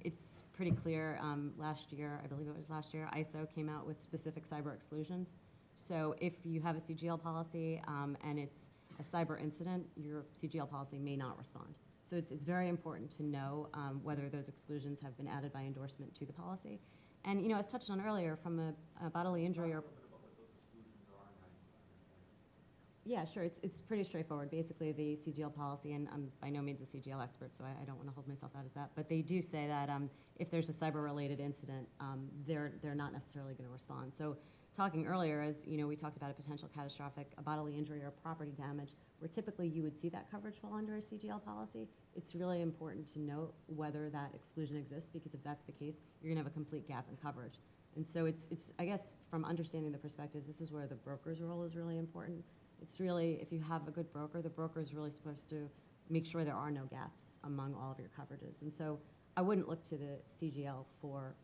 it's pretty clear. Last year, I believe it was last year, ISO came out with specific cyber exclusions. So if you have a CGL policy and it's a cyber incident, your CGL policy may not respond. So it's very important to know whether those exclusions have been added by endorsement to the policy. And, as touched on earlier, from a bodily injury or... Yeah, sure. It's pretty straightforward. Basically, the CGL policy, and I'm by no means a CGL expert, so I don't want to hold myself out as that, but they do say that if there's a cyber-related incident, they're not necessarily going to respond. So talking earlier, as we talked about a potential catastrophic, a bodily injury or property damage, where typically you would see that coverage fall under a CGL policy, it's really important to note whether that exclusion exists, because if that's the case, you're going to have a complete gap in coverage. And so it's I guess, from understanding the perspectives, this is where the broker's role is really important. It's really, if you have a good broker, the broker is really supposed to make sure there are no gaps among all of your coverages. And so I wouldn't look to the CGL for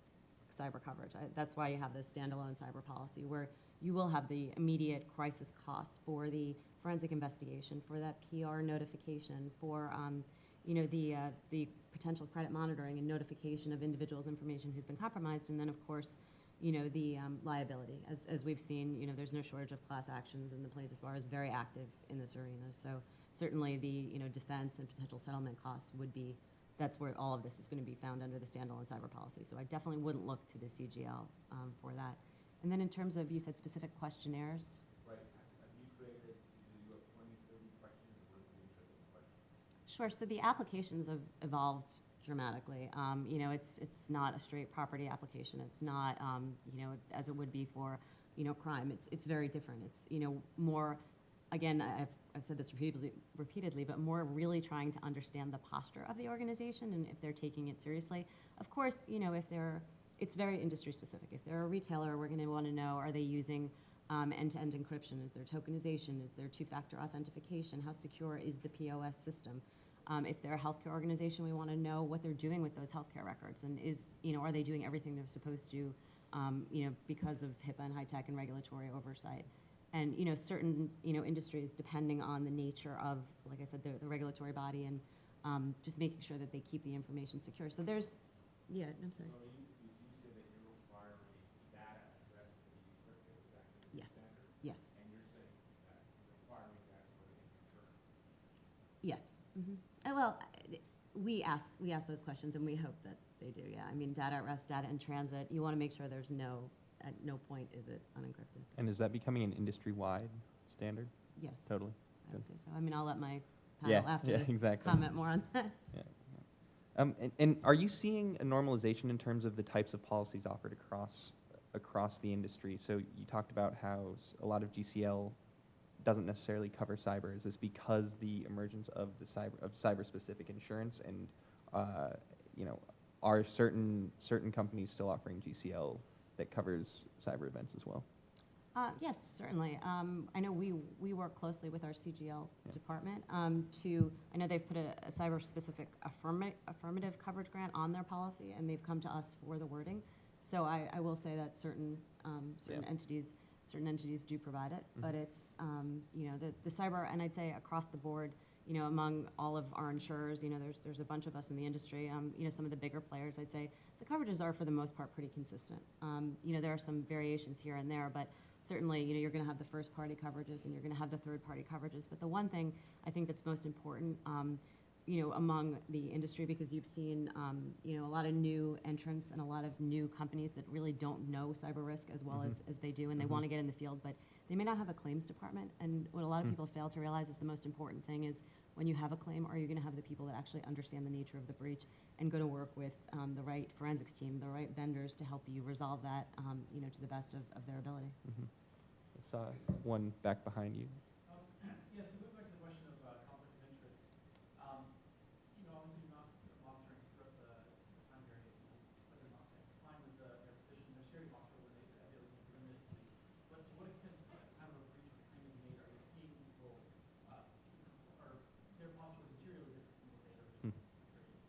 cyber coverage. That's why you have the standalone cyber policy, where you will have the immediate crisis costs for the forensic investigation, for that PR notification, for the potential credit monitoring and notification of individuals' information who's been compromised, and then of course, the liability. As we've seen, there's no shortage of class actions, and the plaintiff bar is very active in this arena. So certainly the defense and potential settlement costs would be, that's where all of this is going to be found under the standalone cyber policy. So I definitely wouldn't look to the CGL for that. And then in terms of, you said specific questionnaires. Right. Have you created, do you have 20, 30 questions, or what is the nature of those questions? Sure. So the applications have evolved dramatically. It's not a straight property application. It's not, as it would be for, crime. It's very different. It's, more, again, I've said this repeatedly, but more really trying to understand the posture of the organization and if they're taking it seriously. Of course, it's very industry specific. If they're a retailer, we're going to want to know, are they using end-to-end encryption? Is there tokenization? Is there two-factor authentication? How secure is the POS system? If they're a healthcare organization, we want to know what they're doing with those healthcare records, and are they doing everything they're supposed to, because of HIPAA and high tech and regulatory oversight. And certain industries, depending on the nature of, like I said, the regulatory body, and just making sure that they keep the information secure. So there's, I'm sorry. So you say that you're requiring data address to be encrypted, is that the Yes. standard? Yes. And you're saying that requiring that for the insurance? Yes. Well, we ask those questions, and we hope that they do. Yeah. I mean, data at rest, data in transit. You want to make sure there's at no point is it unencrypted. And is that becoming an industry-wide standard? Yes. Totally. I would say so. I mean, I'll let my panel after this exactly. comment more on that. Yeah. And are you seeing a normalization in terms of the types of policies offered across the industry? So you talked about how a lot of GCL doesn't necessarily cover cyber. Is this because the emergence of cyber-specific insurance, and are certain companies still offering GCL that covers cyber events as well? Yes, certainly. I know we work closely with our CGL department I know they've put a cyber-specific affirmative coverage grant on their policy, and they've come to us for the wording. So I will say that certain entities do provide it, but it's the cyber, and I'd say across the board, among all of our insurers, there's a bunch of us in the industry. Some of the bigger players, I'd say the coverages are for the most part pretty consistent. There are some variations here and there, but certainly, you're going to have the first-party coverages and you're going to have the third-party coverages. But the one thing I think that's most important, among the industry, because you've seen, a lot of new entrants and a lot of new companies that really don't know cyber risk as well as they do, and they want to get in the field, but they may not have a claims department. And what a lot of people fail to realize is the most important thing is when you have a claim, are you going to have the people that actually understand the nature of the breach and go to work with the right forensics team, the right vendors to help you resolve that, to the best of their ability. I saw one back behind you. Yes, so going back to the question of conflict of interest, obviously not monitoring throughout the time period, whether or not they're complying with their position, their security posture, where they have the ability to limit it to. But to what extent, at the time of a breach or the claim is made, are you seeing people, or their posture materially different from what they had originally portrayed?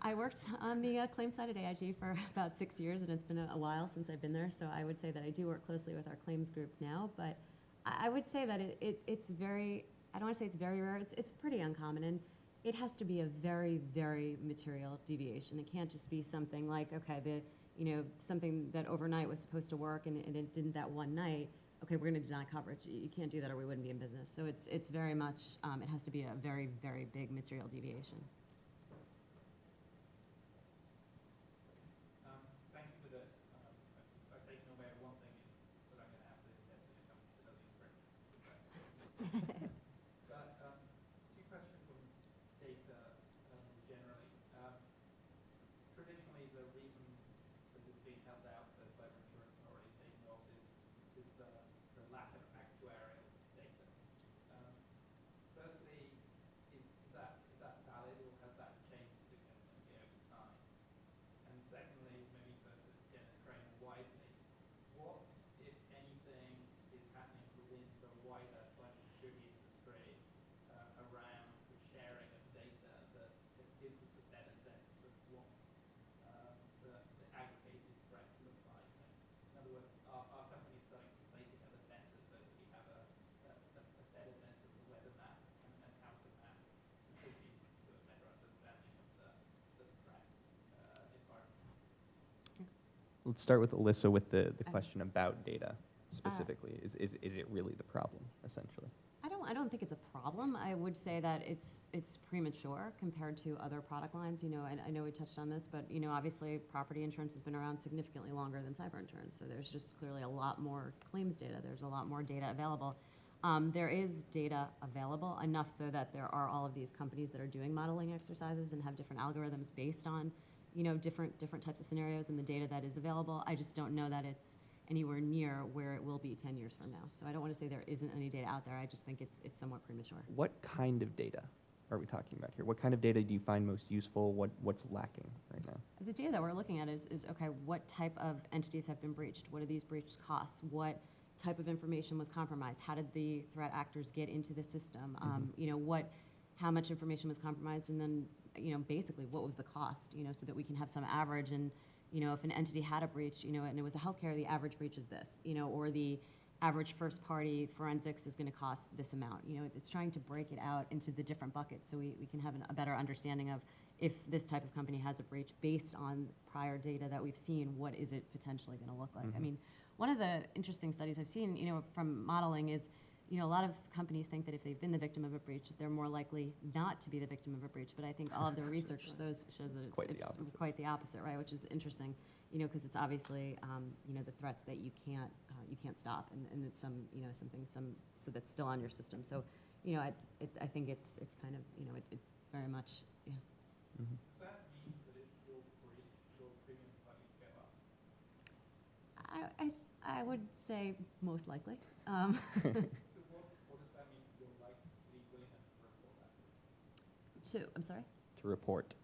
I worked on the claims side at AIG for about 6 years, and it's been a while since I've been there, so I would say that I do work closely with our claims group now, but I would say that it's very, I don't want to say it's very rare, it's pretty uncommon, and it has to be a very, very material deviation. It can't just be something like, okay, something that overnight was supposed to work and it didn't that one night, okay, we're going to deny coverage. You can't do that or we wouldn't be in business. So it's very much, it has to be a very, very big material deviation. Thank you for this. I've taken away one thing, but I'm going to have to invest in a company that doesn't encrypt. But two questions on data generally. Traditionally, the reason that this being held out for cyber insurance already taken off is the lack of actuarial data. Firstly, is that valid, or has that changed significantly over time? And secondly, maybe for Jen and Trey more widely, what, if anything, is happening within the wider cybersecurity industry around the sharing of data that gives us a better sense of what the aggregated threats look let's start with Elissa with the question about data specifically. Is it really the problem, essentially? I don't think it's a problem. I would say that it's premature compared to other product lines. You know, I know we touched on this, but you know, obviously property insurance has been around significantly longer than cyber insurance. So there's just clearly a lot more claims data. There's a lot more data available. There is data available enough so that there are all of these companies that are doing modeling exercises and have different algorithms based on, you know, different types of scenarios and the data that is available. I just don't know that it's anywhere near where it will be 10 years from now. So I don't want to say there isn't any data out there. I just think it's somewhat premature. What kind of data are we talking about here? What kind of data do you find most useful? What's lacking right now? The data that we're looking at is okay, what type of entities have been breached? What do these breaches cost? What type of information was compromised? How did the threat actors get into the system? You know, how much information was compromised, and then, you know, basically what was the cost, you know, so that we can have some average. And you know, if an entity had a breach, you know, and it was a healthcare, the average breach is this, you know, or the average first-party forensics is going to cost this amount. You know, it's trying to break it out into the different buckets so we can have a better understanding of if this type of company has a breach based on prior data that we've seen, what is it potentially going to look like? I mean, one of the interesting studies I've seen, you know, from modeling is, you know, a lot of companies think that if they've been the victim of a breach, they're more likely not to be the victim of a breach. But I think all of the research shows that it's quite the opposite, right? Which is interesting, you know, because it's obviously, you know, the threats that you can't stop, and it's some things so that's still on your system. So, you know, I think it's kind of, you know, it very much, yeah. Does that mean that if you're breached, your premiums value go up? I would say most likely. So what does that mean for your likely willingness to report that? I'm sorry? To report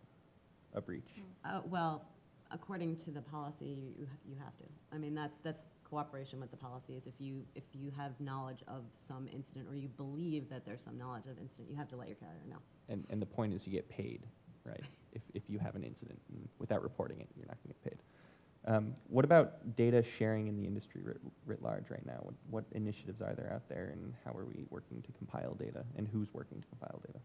a breach. Well, according to the policy, you have to. I mean, that's cooperation with the policy. Is if you have knowledge of some incident, or you believe that there's some knowledge of incident, you have to let your carrier know. And the point is you get paid, right? if you have an incident, and without reporting it, you're not going to get paid. What about data sharing in the industry writ large right now? What initiatives are there out there, and how are we working to compile data, and who's working to compile data?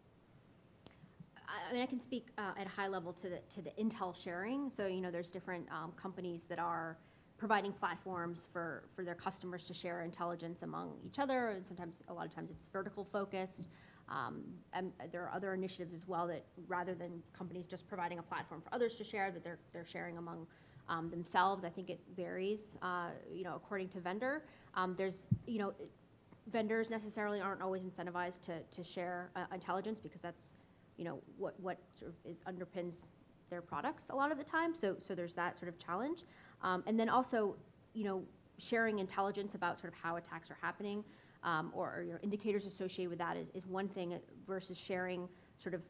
I mean, I can speak at a high level to the intel sharing. So, you know, there's different companies that are providing platforms for their customers to share intelligence among each other, and a lot of times it's vertical focused. And there are other initiatives as well that, rather than companies just providing a platform for others to share, that they're sharing among themselves. I think it varies, you know, according to vendor. There's, you know, vendors necessarily aren't always incentivized to share intelligence, because that's, you know, what sort of underpins their products a lot of the time. So there's that sort of challenge. And then also, you know, sharing intelligence about sort of how attacks are happening, or you know, indicators associated with that is one thing, versus sharing sort of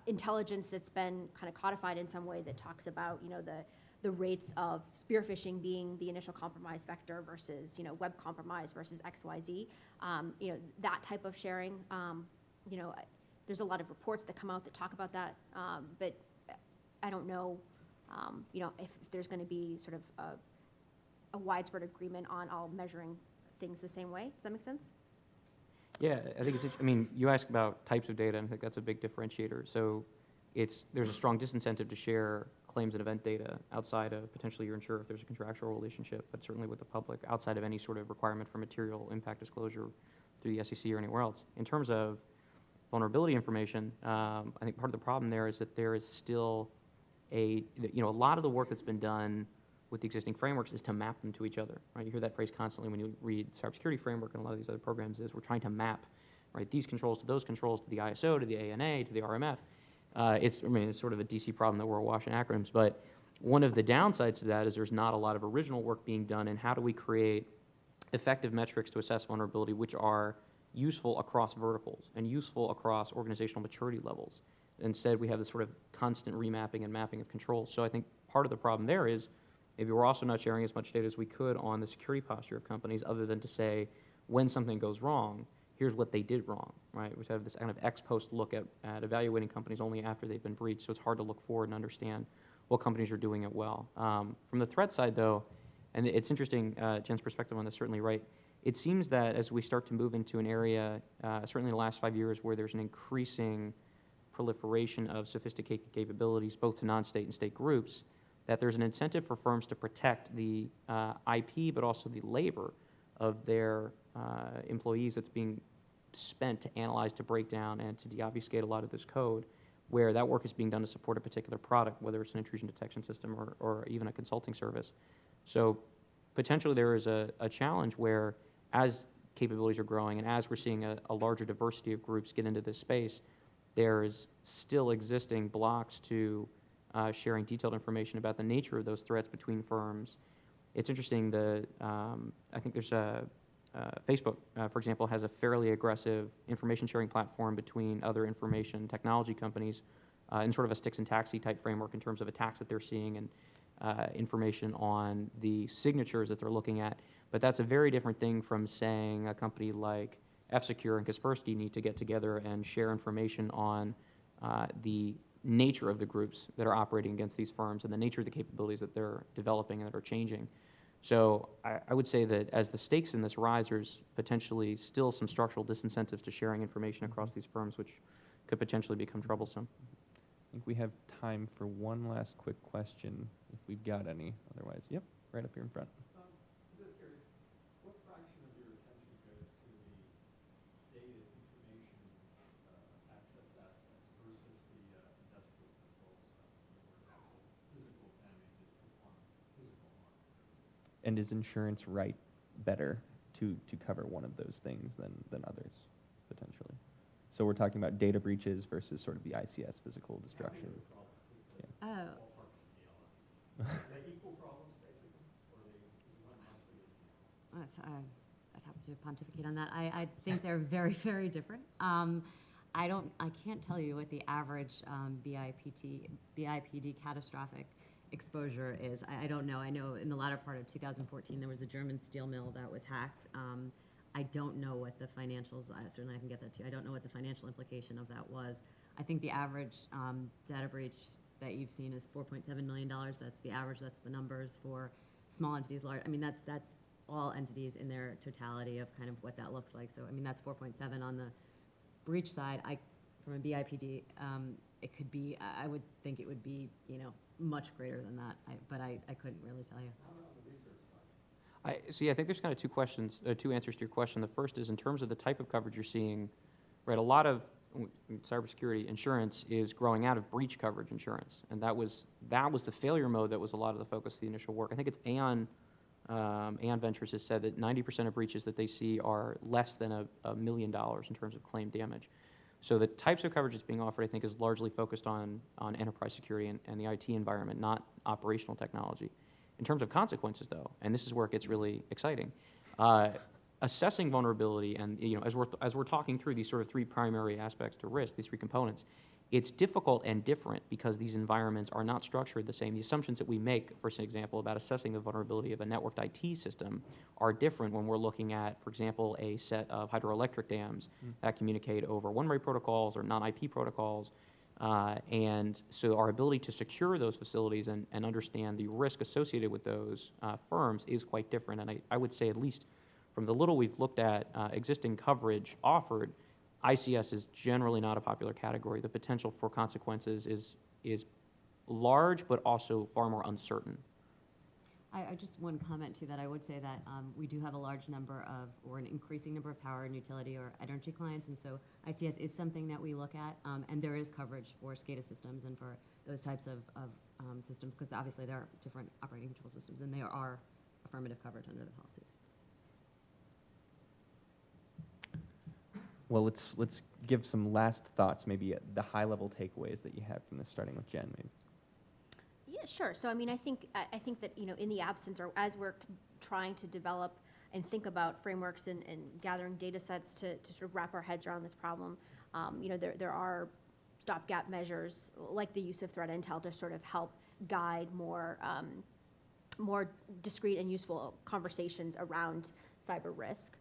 intelligence that's been kind of codified in some way that talks about, you know, the rates of spear phishing being the initial compromise vector versus, you know, web compromise versus XYZ. You know, that type of sharing, you know, there's a lot of reports that come out that talk about that, but I don't know, you know, if there's going to be sort of a widespread agreement on all measuring things the same way. Does that make sense? Yeah, I think I mean, you asked about types of data, and I think that's a big differentiator. So there's a strong disincentive to share claims and event data outside of potentially your insurer if there's a contractual relationship, but certainly with the public, outside of any sort of requirement for material impact disclosure through the SEC or anywhere else. In terms of vulnerability information, I think part of the problem there is that there is still a lot of the work that's been done with the existing frameworks is to map them to each other, right? You hear that phrase constantly when you read Cybersecurity Framework and a lot of these other programs, is we're trying to map, right, these controls to those controls, to the ISO, to the ANA, to the RMF. It's sort of a DC problem that we're awash in acronyms, but one of the downsides to that is there's not a lot of original work being done in how do we create effective metrics to assess vulnerability which are useful across verticals and useful across organizational maturity levels. Instead, we have this sort of constant remapping and mapping of controls. So I think part of the problem there is maybe we're also not sharing as much data as we could on the security posture of companies, other than to say, when something goes wrong, here's what they did wrong, right? We have this kind of ex-post look at evaluating companies only after they've been breached, so it's hard to look forward and understand what companies are doing it well. From the threat side, though, and it's interesting, Jen's perspective on this, certainly right, it seems that as we start to move into an area, certainly in the last 5 years, where there's an increasing proliferation of sophisticated capabilities, both to non-state and state groups, that there's an incentive for firms to protect the IP, but also the labor of their employees that's being spent to analyze, to break down, and to deobfuscate a lot of this code, where that work is being done to support a particular product, whether it's an intrusion detection system or even a consulting service. So potentially there is a challenge where, as capabilities are growing and as we're seeing a larger diversity of groups get into this space, there's still existing blocks to sharing detailed information about the nature of those threats between firms. It's interesting, I think there's Facebook, for example, has a fairly aggressive information sharing platform between other information technology companies in sort of a sticks and taxi type framework in terms of attacks that they're seeing and information on the signatures that they're looking at. But that's a very different thing from saying a company like F-Secure and Kaspersky need to get together and share information on the nature of the groups that are operating against these firms and the nature of the capabilities that they're developing and that are changing. So I would say that as the stakes in this rise, there's potentially still some structural disincentives to sharing information across these firms, which could potentially become troublesome. I think we have time for one last quick question, if we've got any. Otherwise, yep, right up here in front. I'm just curious, what fraction of your attention goes to the data information access aspects versus the industrial control stuff, where actual physical damage is upon physical harm? And is insurance right better to cover one of those things than others, potentially? So we're talking about data breaches versus sort of the ICS physical destruction. Oh. Uh, Are they equal problems, basically, or is one much bigger than the other? I'd have to pontificate on that. I think they're very, very different. I can't tell you what the average BIPD catastrophic exposure is. I don't know. I know in the latter part of 2014 there was a German steel mill that was hacked. I don't know what the financials, certainly I can get that to you. I don't know what the financial implication of that was. I think the average data breach that you've seen is $4.7 million. That's the average, that's the numbers for small entities, large. I mean, that's all entities in their totality of kind of what that looks like. So, I mean, that's 4.7 on the breach side. From a BIPD, it could be, I would think it would be, much greater than that, but I couldn't really tell you. How about on the research side? I think there's kind of two answers to your question. The first is in terms of the type of coverage you're seeing, right? A lot of cybersecurity insurance is growing out of breach coverage insurance, and that was the failure mode that was a lot of the focus of the initial work. I think it's Aon Ventures has said that 90% of breaches that they see are less than $1 million in terms of claim damage. So the types of coverage that's being offered, I think, is largely focused on enterprise security and the IT environment, not operational technology. In terms of consequences, though, and this is where it gets really exciting, assessing vulnerability and as we're talking through these sort of three primary aspects to risk, these three components, it's difficult and different because these environments are not structured the same. The assumptions that we make, for example, about assessing the vulnerability of a networked IT system are different when we're looking at, for example, a set of hydroelectric dams that communicate over one-way protocols or non-IP protocols. And so our ability to secure those facilities and understand the risk associated with those firms is quite different. And I would say, at least from the little we've looked at existing coverage offered, ICS is generally not a popular category. The potential for consequences is large, but also far more uncertain. I just one comment to that. I would say that we do have a large number of, or an increasing number of power and utility or energy clients, and so ICS is something that we look at, and there is coverage for SCADA systems and for those types of systems, because obviously there are different operating control systems, and there are affirmative coverage under the policies. Well, let's give some last thoughts, maybe the high-level takeaways that you have from this, starting with Jen, maybe. Yeah, sure. So, I mean, I think that, in the absence, or as we're trying to develop and think about frameworks and gathering data sets to sort of wrap our heads around this problem, there are stopgap measures like the use of threat intel to sort of help guide more discrete and useful conversations around cyber risk.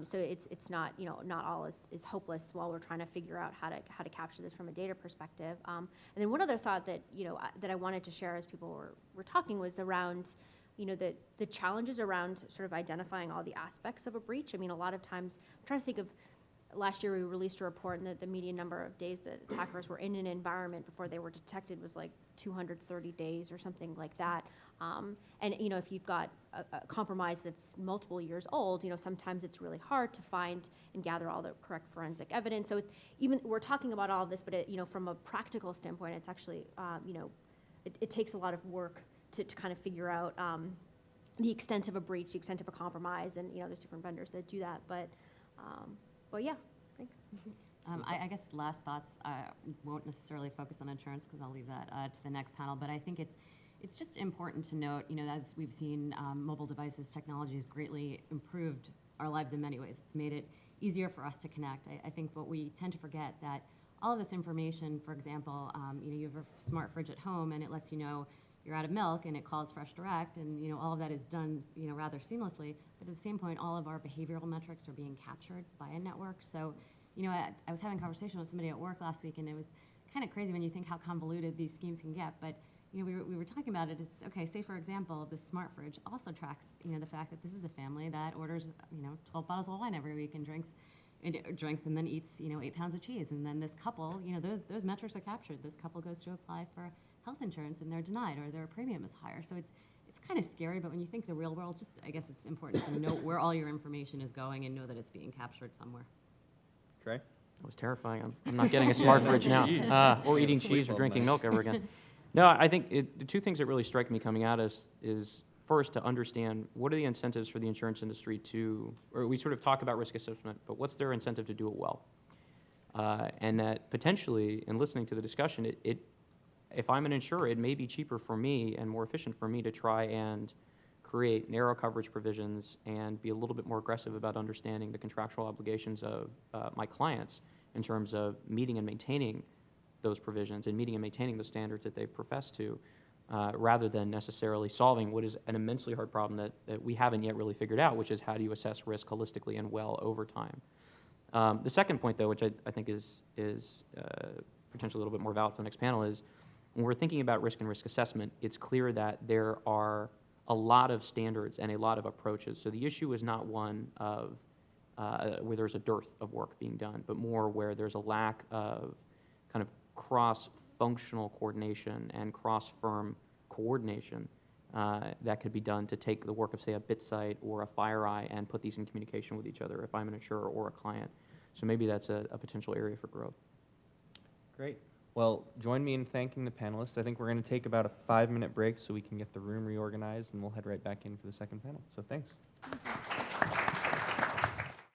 So it's not, not all is hopeless while we're trying to figure out how to capture this from a data perspective. And then one other thought that, that I wanted to share as people were talking was around, the challenges around sort of identifying all the aspects of a breach. I mean, a lot of times I'm trying to think of last year we released a report, and the median number of days that attackers were in an environment before they were detected was like 230 days or something like that. And you know, if you've got a compromise that's multiple years old, you know, sometimes it's really hard to find and gather all the correct forensic evidence. So even we're talking about all of this, but you know, from a practical standpoint, it's actually, you know, it takes a lot of work to kind of figure out the extent of a breach, the extent of a compromise, and you know, there's different vendors that do that. But yeah, thanks. I guess last thoughts, won't necessarily focus on insurance because I'll leave that to the next panel, but I think it's just important to note, you know, as we've seen, mobile devices, technology has greatly improved our lives in many ways. It's made it easier for us to connect. I think what we tend to forget that all of this information, for example, you know, you have a smart fridge at home and it lets you know you're out of milk and it calls Fresh Direct, and you know, all of that is done, you know, rather seamlessly, but at the same point, all of our behavioral metrics are being captured by a network. So, you know, I was having a conversation with somebody at work last week, and it was kind of crazy when you think how convoluted these schemes can get, but you know, we were talking about it. It's okay, say for example, this smart fridge also tracks, you know, the fact that this is a family that orders, you know, 12 bottles of wine every week and drinks and then eats, you know, 8 pounds of cheese. And then this couple, you know, those metrics are captured. This couple goes to apply for health insurance and they're denied, or their premium is higher. So it's kind of scary, but when you think the real world, just I guess it's important to know where all your information is going and know that it's being captured somewhere. Trey? That was terrifying. I'm not getting a smart fridge now, or eating cheese or drinking milk ever again. No, I think the two things that really strike me coming out is first to understand what are the incentives for the insurance industry or we sort of talk about risk assessment, but what's their incentive to do it well? And that potentially, in listening to the discussion, if I'm an insurer, it may be cheaper for me and more efficient for me to try and create narrow coverage provisions and be a little bit more aggressive about understanding the contractual obligations of my clients in terms of meeting and maintaining those provisions and meeting and maintaining the standards that they profess to, rather than necessarily solving what is an immensely hard problem that we haven't yet really figured out, which is how do you assess risk holistically and well over time. The second point, though, which I think is potentially a little bit more valid for the next panel, is when we're thinking about risk and risk assessment, it's clear that there are a lot of standards and a lot of approaches. So the issue is not one of where there's a dearth of work being done, but more where there's a lack of kind of cross-functional coordination and cross-firm coordination that could be done to take the work of, say, a BitSite or a FireEye and put these in communication with each other if I'm an insurer or a client. So maybe that's a potential area for growth. Great. Well, join me in thanking the panelists. I think we're going to take about a 5-minute break so we can get the room reorganized, and we'll head right back in for the second panel. So thanks.